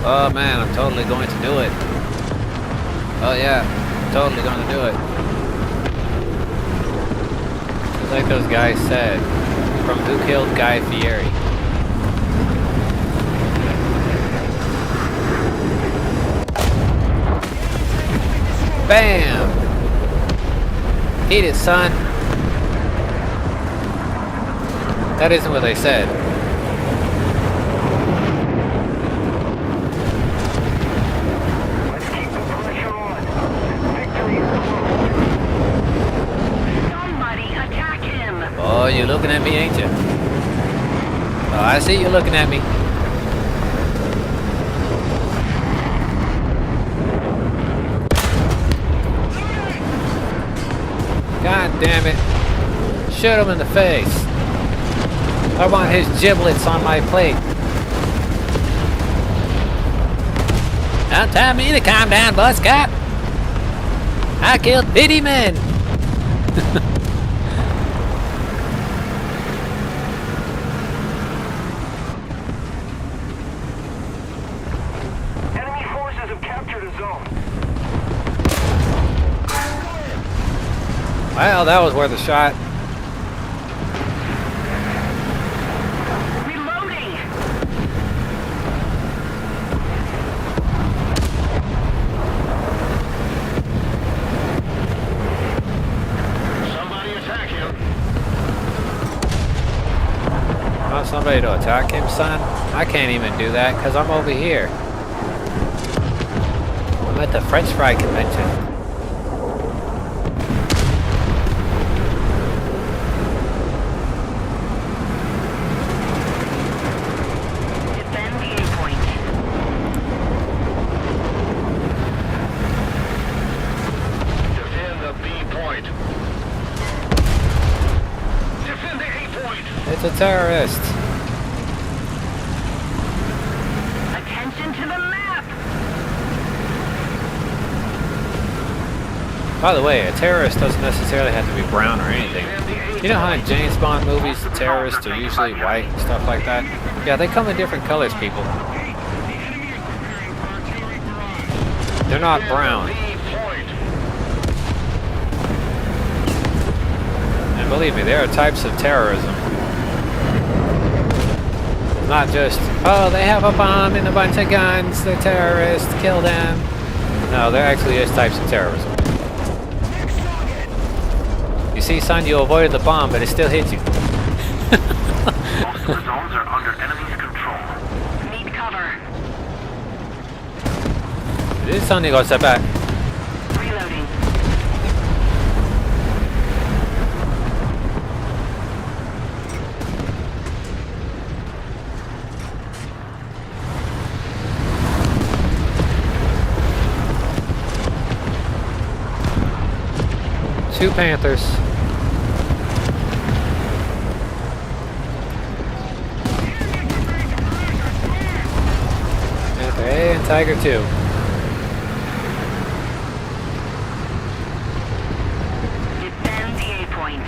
Oh man, I'm totally going to do it. Oh yeah, totally going to do it. Just like those guys said, from Who Killed Guy Fieri. Bam! Eat it, son. That isn't what they said. Let's keep the pressure on. Victory is close. Somebody attack him. Oh, you're looking at me, ain't you? Oh, I see you looking at me. God damn it. Shoot him in the face. I want his giblets on my plate. Don't tell me to calm down, Buzzcott. I killed pity men. Enemy forces have captured a zone. Well, that was worth a shot. Reloading. somebody to attack him, son? I can't even do that because I'm over here. I'm at the French Fry Convention. Defend the A point. Defend the B point. Defend the A point. It's a terrorist. Attention to the map. By the way, a terrorist doesn't necessarily have to be brown or anything. You know how in James Bond movies, the terrorists are usually white and stuff like that? Yeah, they come in different colors, people. They're not brown. And believe me, there are types of terrorism. Not just, oh, they have a bomb and a bunch of guns, they're terrorists, kill them. No, there actually is types of terrorism. You see, son, you avoided the bomb, but it still hit you. Most of the zones are under enemy's control. Need cover. This is something to step back. Reloading. Two Panthers. Panther A and Tiger 2. Defend the A point.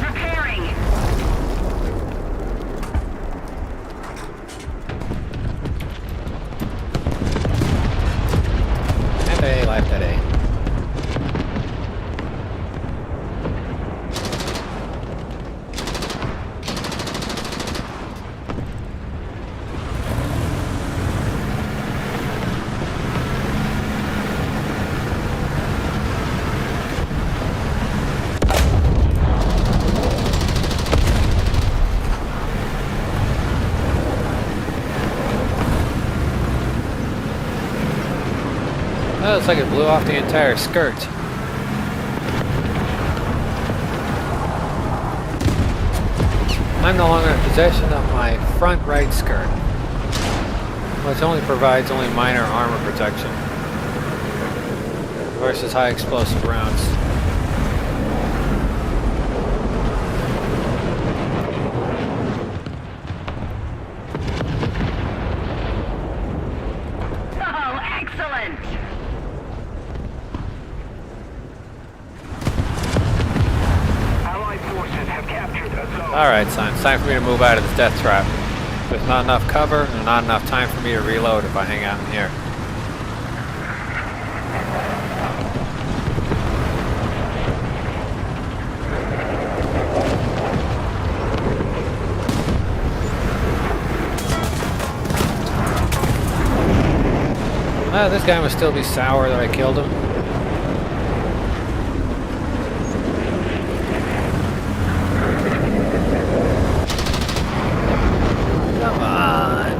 Repairing. And A, life at A. Oh, looks like it blew off the entire skirt. I'm no longer in possession of my front right skirt, which only provides minor armor protection versus high explosive rounds. Oh, excellent. Allied forces have captured a zone. Alright, son, it's time for me to move out of this death trap. There's not enough cover and not enough time for me to reload if I hang out in here. Oh, this guy must still be sour that I killed him. Come on.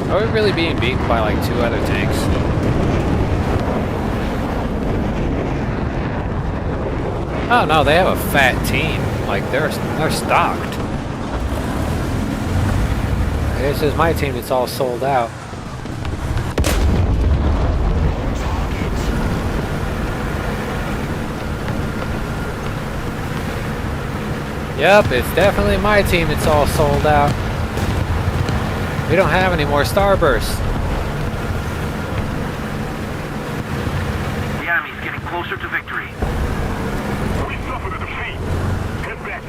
Are we really being beaten by like two other tanks? Oh no, they have a fat team. Like they're stocked. This is my team that's all sold out. Yep, it's definitely my team that's all sold out. We don't have any more starbursts. The enemy's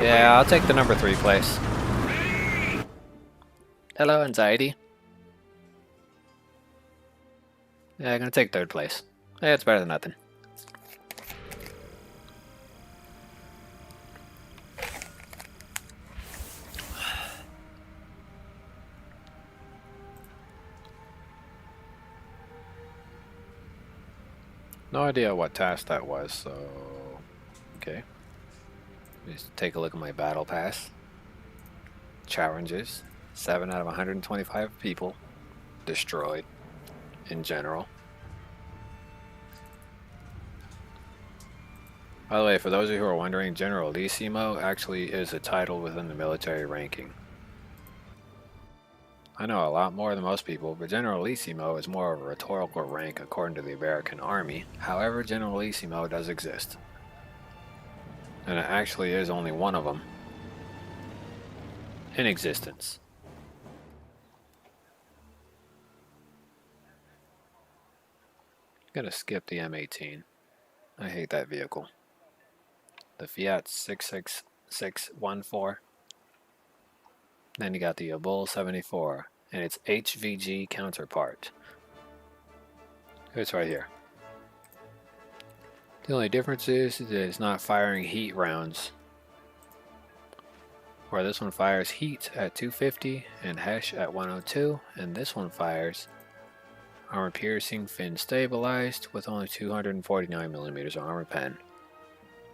Yeah, I'll take the number 3 place. Hello, anxiety. Yeah, I'm gonna take 3rd place. Yeah, it's better than nothing. No idea what task that was, so... Okay. Just take a look at my battle pass. Challenges. 7 out of 125 people destroyed in general. By the way, for those of you who are wondering, Generalissimo actually is a title within the military ranking. I know a lot more than most people, but Generalissimo is more of a rhetorical rank according to the American Army. However, Generalissimo does exist. And it actually is only one of them in existence. I'm gonna skip the M18. I hate that vehicle. The Fiat 66614. Then you got the Ebola 74 and its HVG counterpart. It's right here. The only difference is that it's not firing heat rounds. Where this one fires heat at 250 and HESH at 102, and this one fires armor piercing, fin stabilized with only 249 millimeters of armor pen.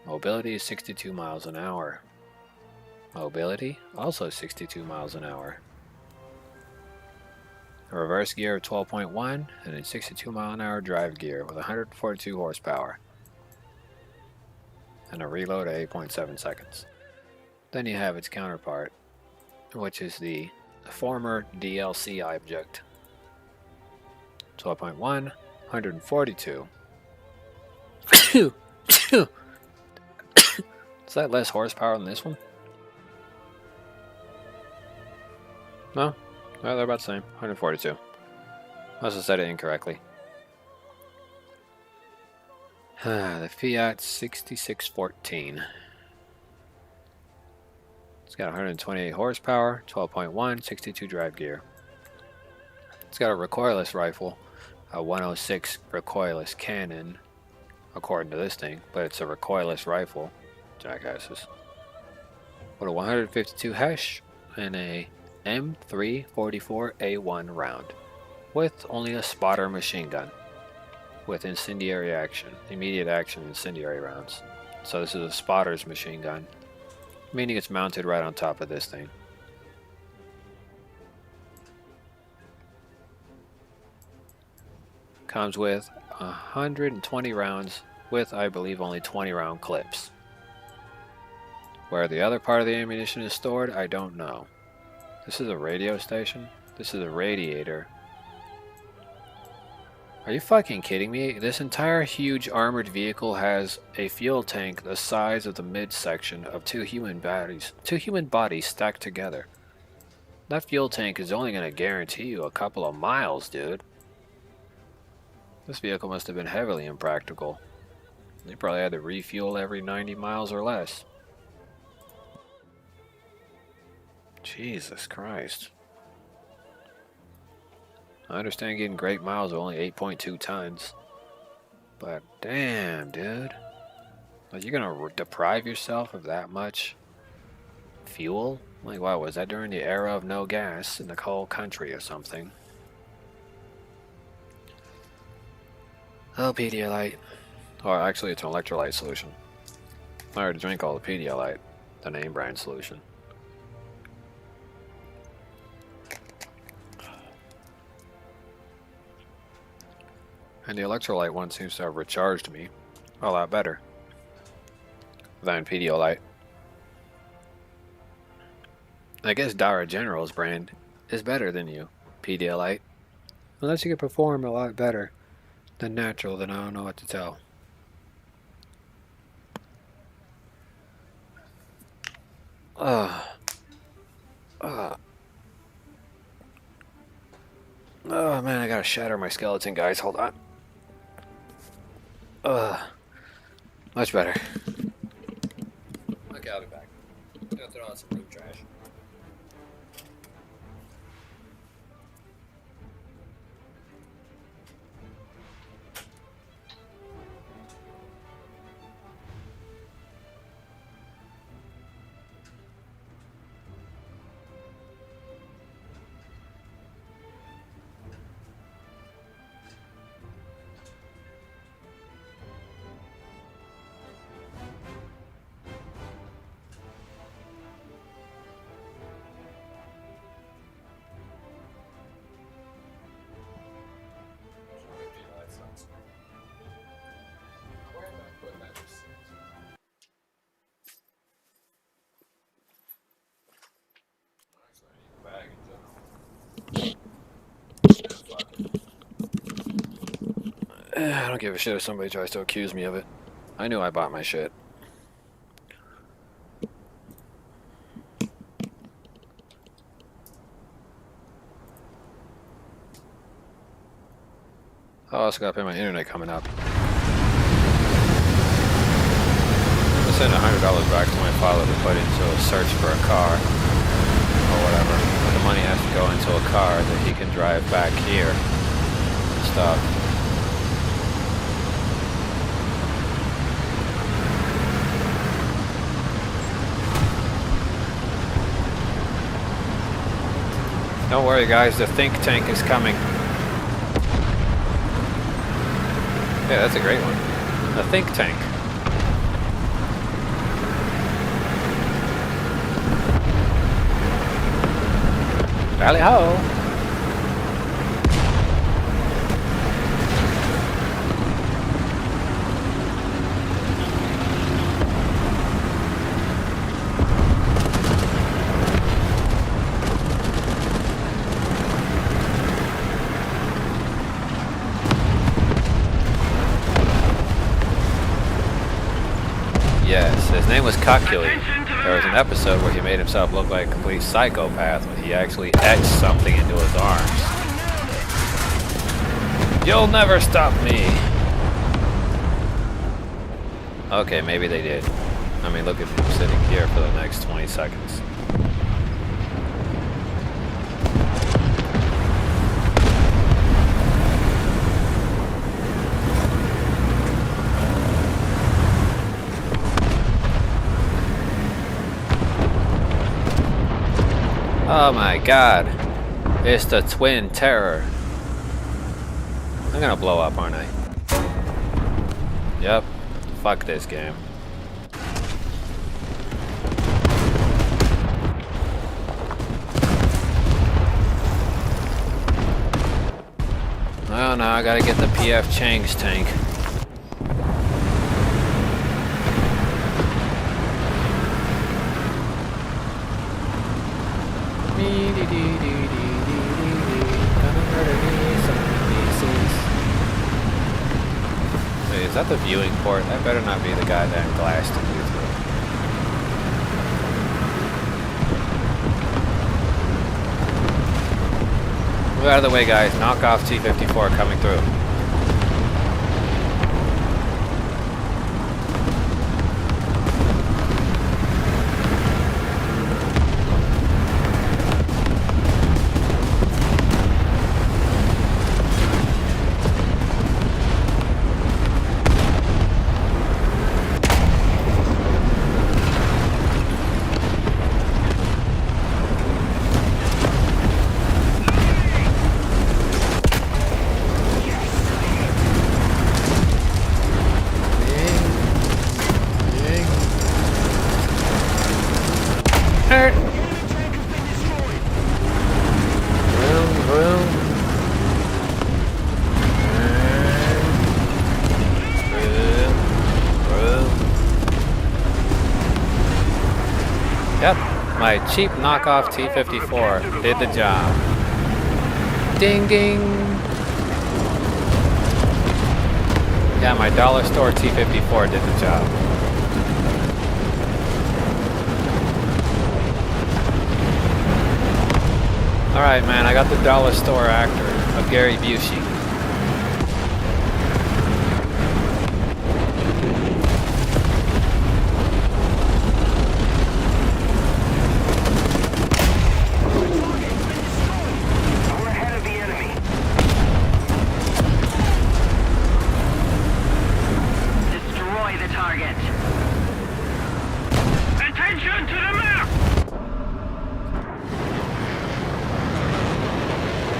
Mobility is 62 miles an hour. Mobility, also 62 miles an hour. A reverse gear of 12.1 and a 62 mile an hour drive gear with 142 horsepower. And a reload at 8.7 seconds. Then you have its counterpart, which is the former DLC object. 12.1, 142. Is that less horsepower than this one? No? Well, they're about the same. 142. Must have said it incorrectly. The Fiat 6614. It's got 128 horsepower, 12.1, 62 drive gear. It's got a recoilless rifle, a 106 recoilless cannon, according to this thing, but it's a recoilless rifle. Jackasses. With a 152 HESH and a M344A1 round, with only a spotter machine gun, with incendiary action, immediate action incendiary rounds. So this is a spotter's machine gun, meaning it's mounted right on top of this thing. Comes with 120 rounds with, I believe, only 20 round clips. Where the other part of the ammunition is stored, I don't know. This is a radio station. This is a radiator. Are you fucking kidding me? This entire huge armored vehicle has a fuel tank the size of the midsection of two human bodies stacked together. That fuel tank is only going to guarantee you a couple of miles, dude. This vehicle must have been heavily impractical. They probably had to refuel every 90 miles or less. Jesus Christ. I understand getting great miles are only 8.2 tons. But damn, dude. Like, you're gonna deprive yourself of that much fuel? Like, wow, was that during the era of no gas in the whole country or something? Oh, Pedialyte. Or actually, it's an electrolyte solution. I already drank all the Pedialyte, the name brand solution. And the electrolyte one seems to have recharged me a lot better than Pedialyte. I guess Dara General's brand is better than you, Pedialyte. Unless you can perform a lot better than natural, then I don't know what to tell. Oh man, I gotta shatter my skeleton, guys. Hold on. Much better. Okay, I'll be back. out some road trash. I don't give a shit if somebody tries to accuse me of it. I knew I bought my shit. I also gotta pay my internet coming up. I'm gonna send $100 back to my father to put into a search for a car or whatever. But the money has to go into a car that he can drive back here and stuff. Don't worry guys, the think tank is coming. Yeah, that's a great one. The think tank. Rally ho! Yes, his name was Calculi. There was an episode where he made himself look like a complete psychopath when he actually etched something into his arms. You'll never stop me! Okay, maybe they did. I mean, look at him sitting here for the next 20 seconds. Oh my god. It's the Twin Terror. I'm gonna blow up, aren't I? Yep. Fuck this game. Oh no, I gotta get the PF Chang's tank. Wait, is that the viewing port? That better not be the goddamn glass to view through. Move out of the way, guys. Knock off T-54 coming through. Yep, my cheap knockoff T-54 did the job. Ding ding! Yeah, my dollar store T-54 did the job. Alright man, I got the dollar store actor of Gary Busey.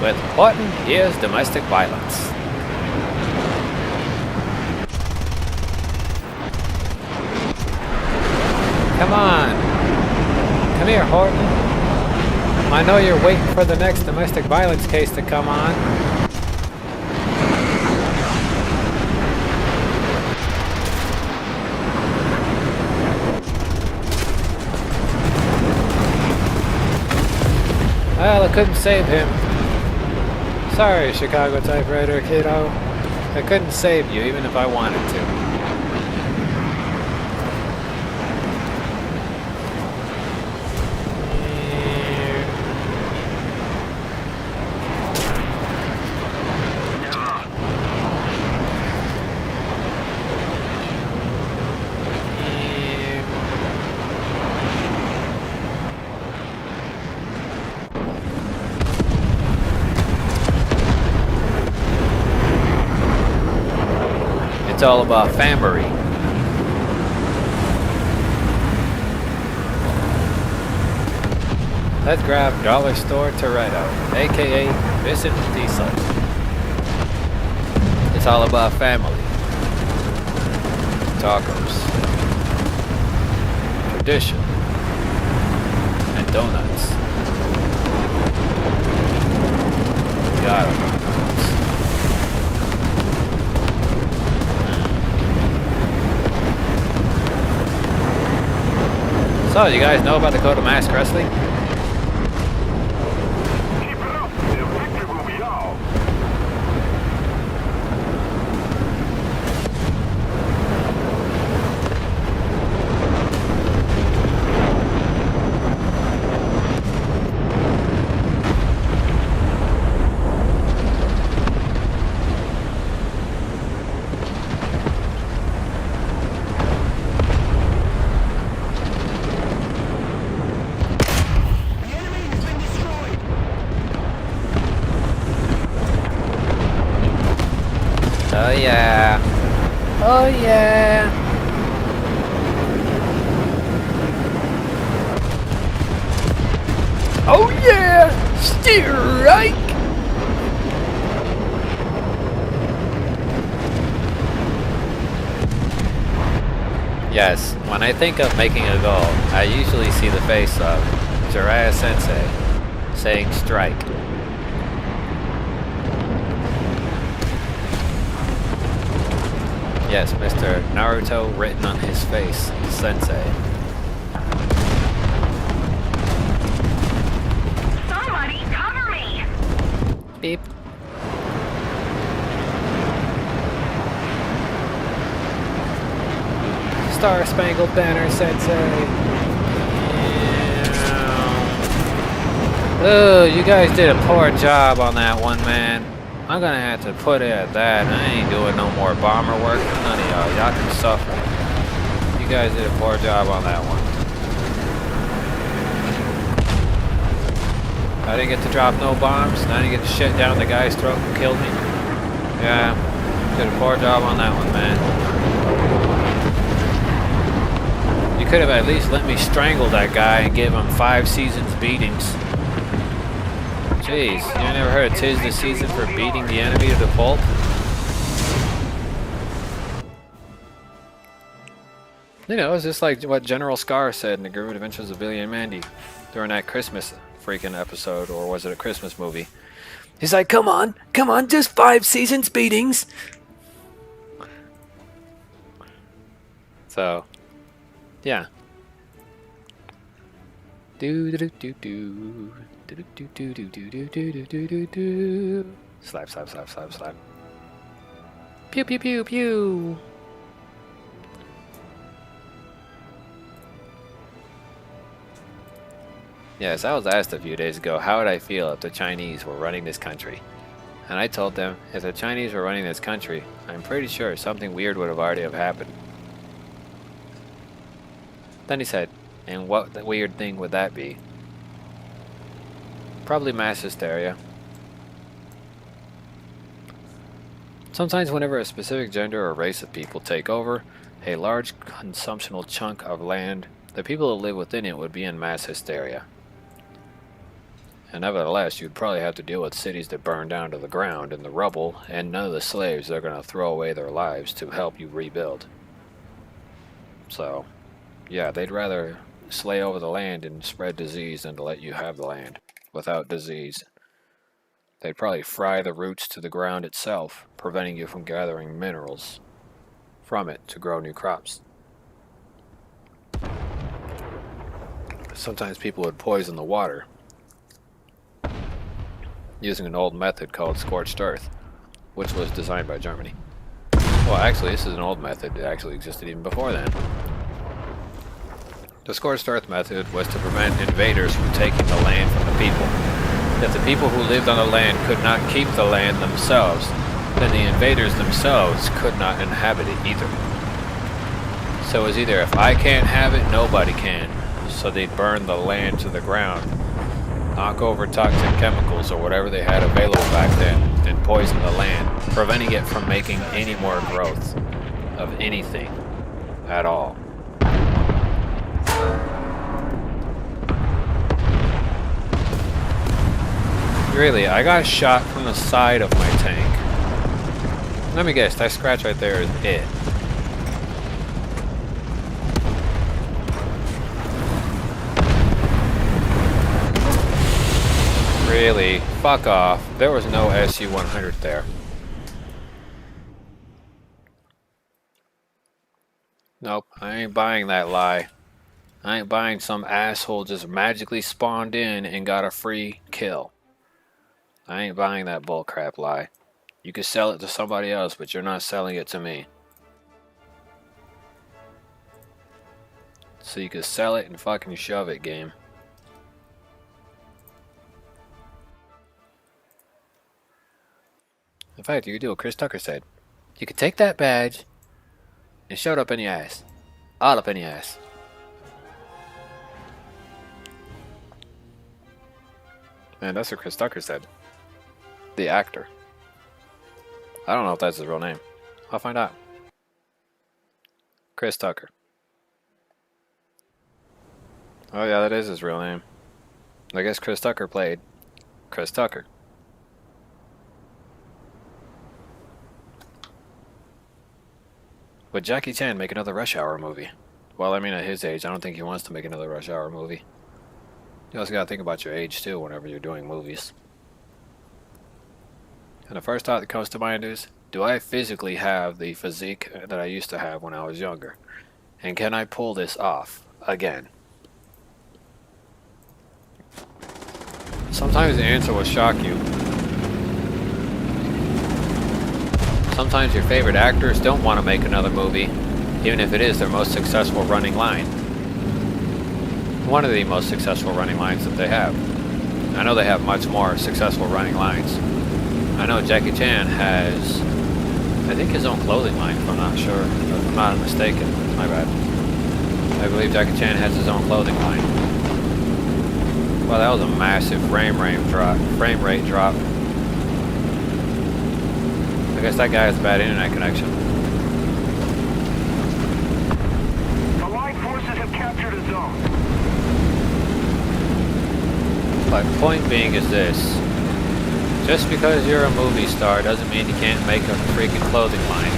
with Horton hears domestic violence. Come on. Come here, Horton. I know you're waiting for the next domestic violence case to come on. Well, I couldn't save him. Sorry, Chicago typewriter kiddo. I couldn't save you even if I wanted to. It's all about family. Let's grab Dollar Store Toretto, aka Vincent Diesel. It's all about family. Tacos, tradition, and donuts. Got 'em. So, you guys know about the code of mask wrestling? Keep it up. The victory will be ours. Oh yeah. Oh yeah. Oh yeah. Strike. Yes, when I think of making a goal, I usually see the face of Jiraiya Sensei saying strike. Yes, Mr. Naruto written on his face, Sensei. Somebody cover me! Beep. Star Spangled Banner, Sensei. Oh, you guys did a poor job on that one, man. I'm gonna have to put it at that. I ain't doing no more bomber work for none of y'all. Y'all can suffer. You guys did a poor job on that one. I didn't get to drop no bombs, and I didn't get to shit down the guy's throat who killed me. Yeah, did a poor job on that one, man. You could have at least let me strangle that guy and give him 5 seasons beatings. Jeez, you never heard of 'tis the season for beating the enemy to the pulp? You know, it's just like what General Scar said in the Guru Adventures of Billy and Mandy during that Christmas freaking episode, or was it a Christmas movie? He's like, come on, just 5 seasons beatings. So, yeah. Do do do do. Slap, slap, slap, slap, slap. Pew, pew, pew, pew. Yes, I was asked a few days ago, how would I feel if the Chinese were running this country? And I told them, if the Chinese were running this country, I'm pretty sure something weird would have already have happened. Then he said, and what the weird thing would that be? Probably mass hysteria. Sometimes whenever a specific gender or race of people take over a large consumptional chunk of land, the people that live within it would be in mass hysteria. And nevertheless, you'd probably have to deal with cities that burn down to the ground in the rubble, and none of the slaves are going to throw away their lives to help you rebuild. So, yeah, they'd rather slay over the land and spread disease than to let you have the land without disease. They'd probably fry the roots to the ground itself, preventing you from gathering minerals from it to grow new crops. Sometimes people would poison the water using an old method called Scorched Earth, which was designed by Germany. Well, actually, this is an old method. It actually existed even before then. The Scorched Earth method was to prevent invaders from taking the land from the people. If the people who lived on the land could not keep the land themselves, then the invaders themselves could not inhabit it either. So it was either if I can't have it, nobody can. So they'd burn the land to the ground, knock over toxic chemicals or whatever they had available back then, and poison the land, preventing it from making any more growth of anything at all. Really, I got shot from the side of my tank. Let me guess, that scratch right there is it. Really? Fuck off. There was no SU-100 there. Nope, I ain't buying that lie. I ain't buying some asshole just magically spawned in and got a free kill. I ain't buying that bullcrap lie. You could sell it to somebody else, but you're not selling it to me. So you could sell it and fucking shove it, game. In fact, you could do what Chris Tucker said. You could take that badge and shove it up in your ass. All up in your ass. Man, that's what Chris Tucker said. The actor. I don't know if that's his real name. I'll find out. Chris Tucker. Oh yeah, that is his real name. I guess Chris Tucker played Chris Tucker. Would Jackie Chan make another Rush Hour movie? Well, I mean, at his age, I don't think he wants to make another Rush Hour movie. You also gotta think about your age, too, whenever you're doing movies. And the first thought that comes to mind is, do I physically have the physique that I used to have when I was younger? And can I pull this off again? Sometimes the answer will shock you. Sometimes your favorite actors don't want to make another movie, even if it is their most successful running line. One of the most successful running lines that they have. I know they have much more successful running lines. I know Jackie Chan has, I think, his own clothing line, if I'm not sure. If I'm not mistaken. My bad. I believe Jackie Chan has his own clothing line. Well, that was a massive frame rate drop. I guess that guy has a bad internet connection. The Allied forces have captured a zone. But point being is this. Just because you're a movie star doesn't mean you can't make a freaking clothing line.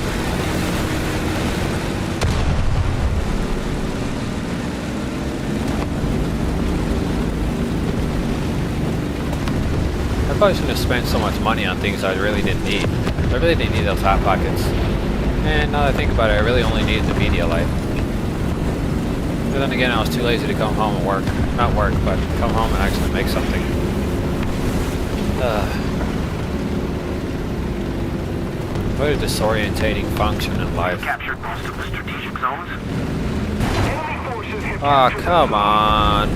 I probably shouldn't have spent so much money on things I really didn't need. I really didn't need those Hot Pockets. And now that I think about it, I really only needed the media light. But then again, I was too lazy to come home and work. Not work, but come home and actually make something. What a disorientating function in life. Captured most of the strategic zones. Enemy forces have Aw, captured come on.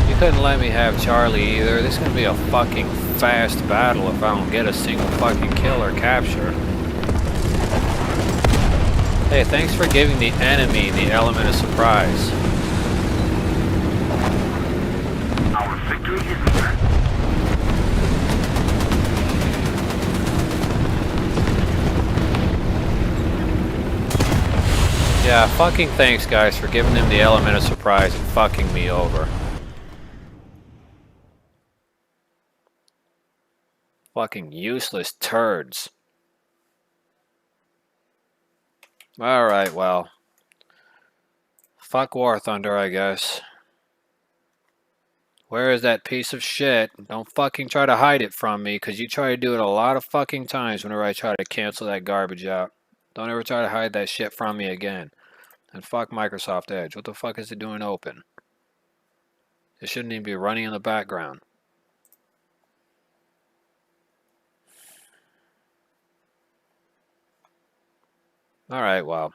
You couldn't let me have Charlie either. This is gonna be a fucking fast battle if I don't get a single fucking kill or capture. Hey, thanks for giving the enemy the element of surprise. Our victory is near. Yeah, fucking thanks guys for giving them the element of surprise and fucking me over. Fucking useless turds. Alright, well. Fuck War Thunder, I guess. Where is that piece of shit? Don't fucking try to hide it from me, because you try to do it a lot of fucking times whenever I try to cancel that garbage out. Don't ever try to hide that shit from me again. And fuck Microsoft Edge. What the fuck is it doing open? It shouldn't even be running in the background. Alright, well.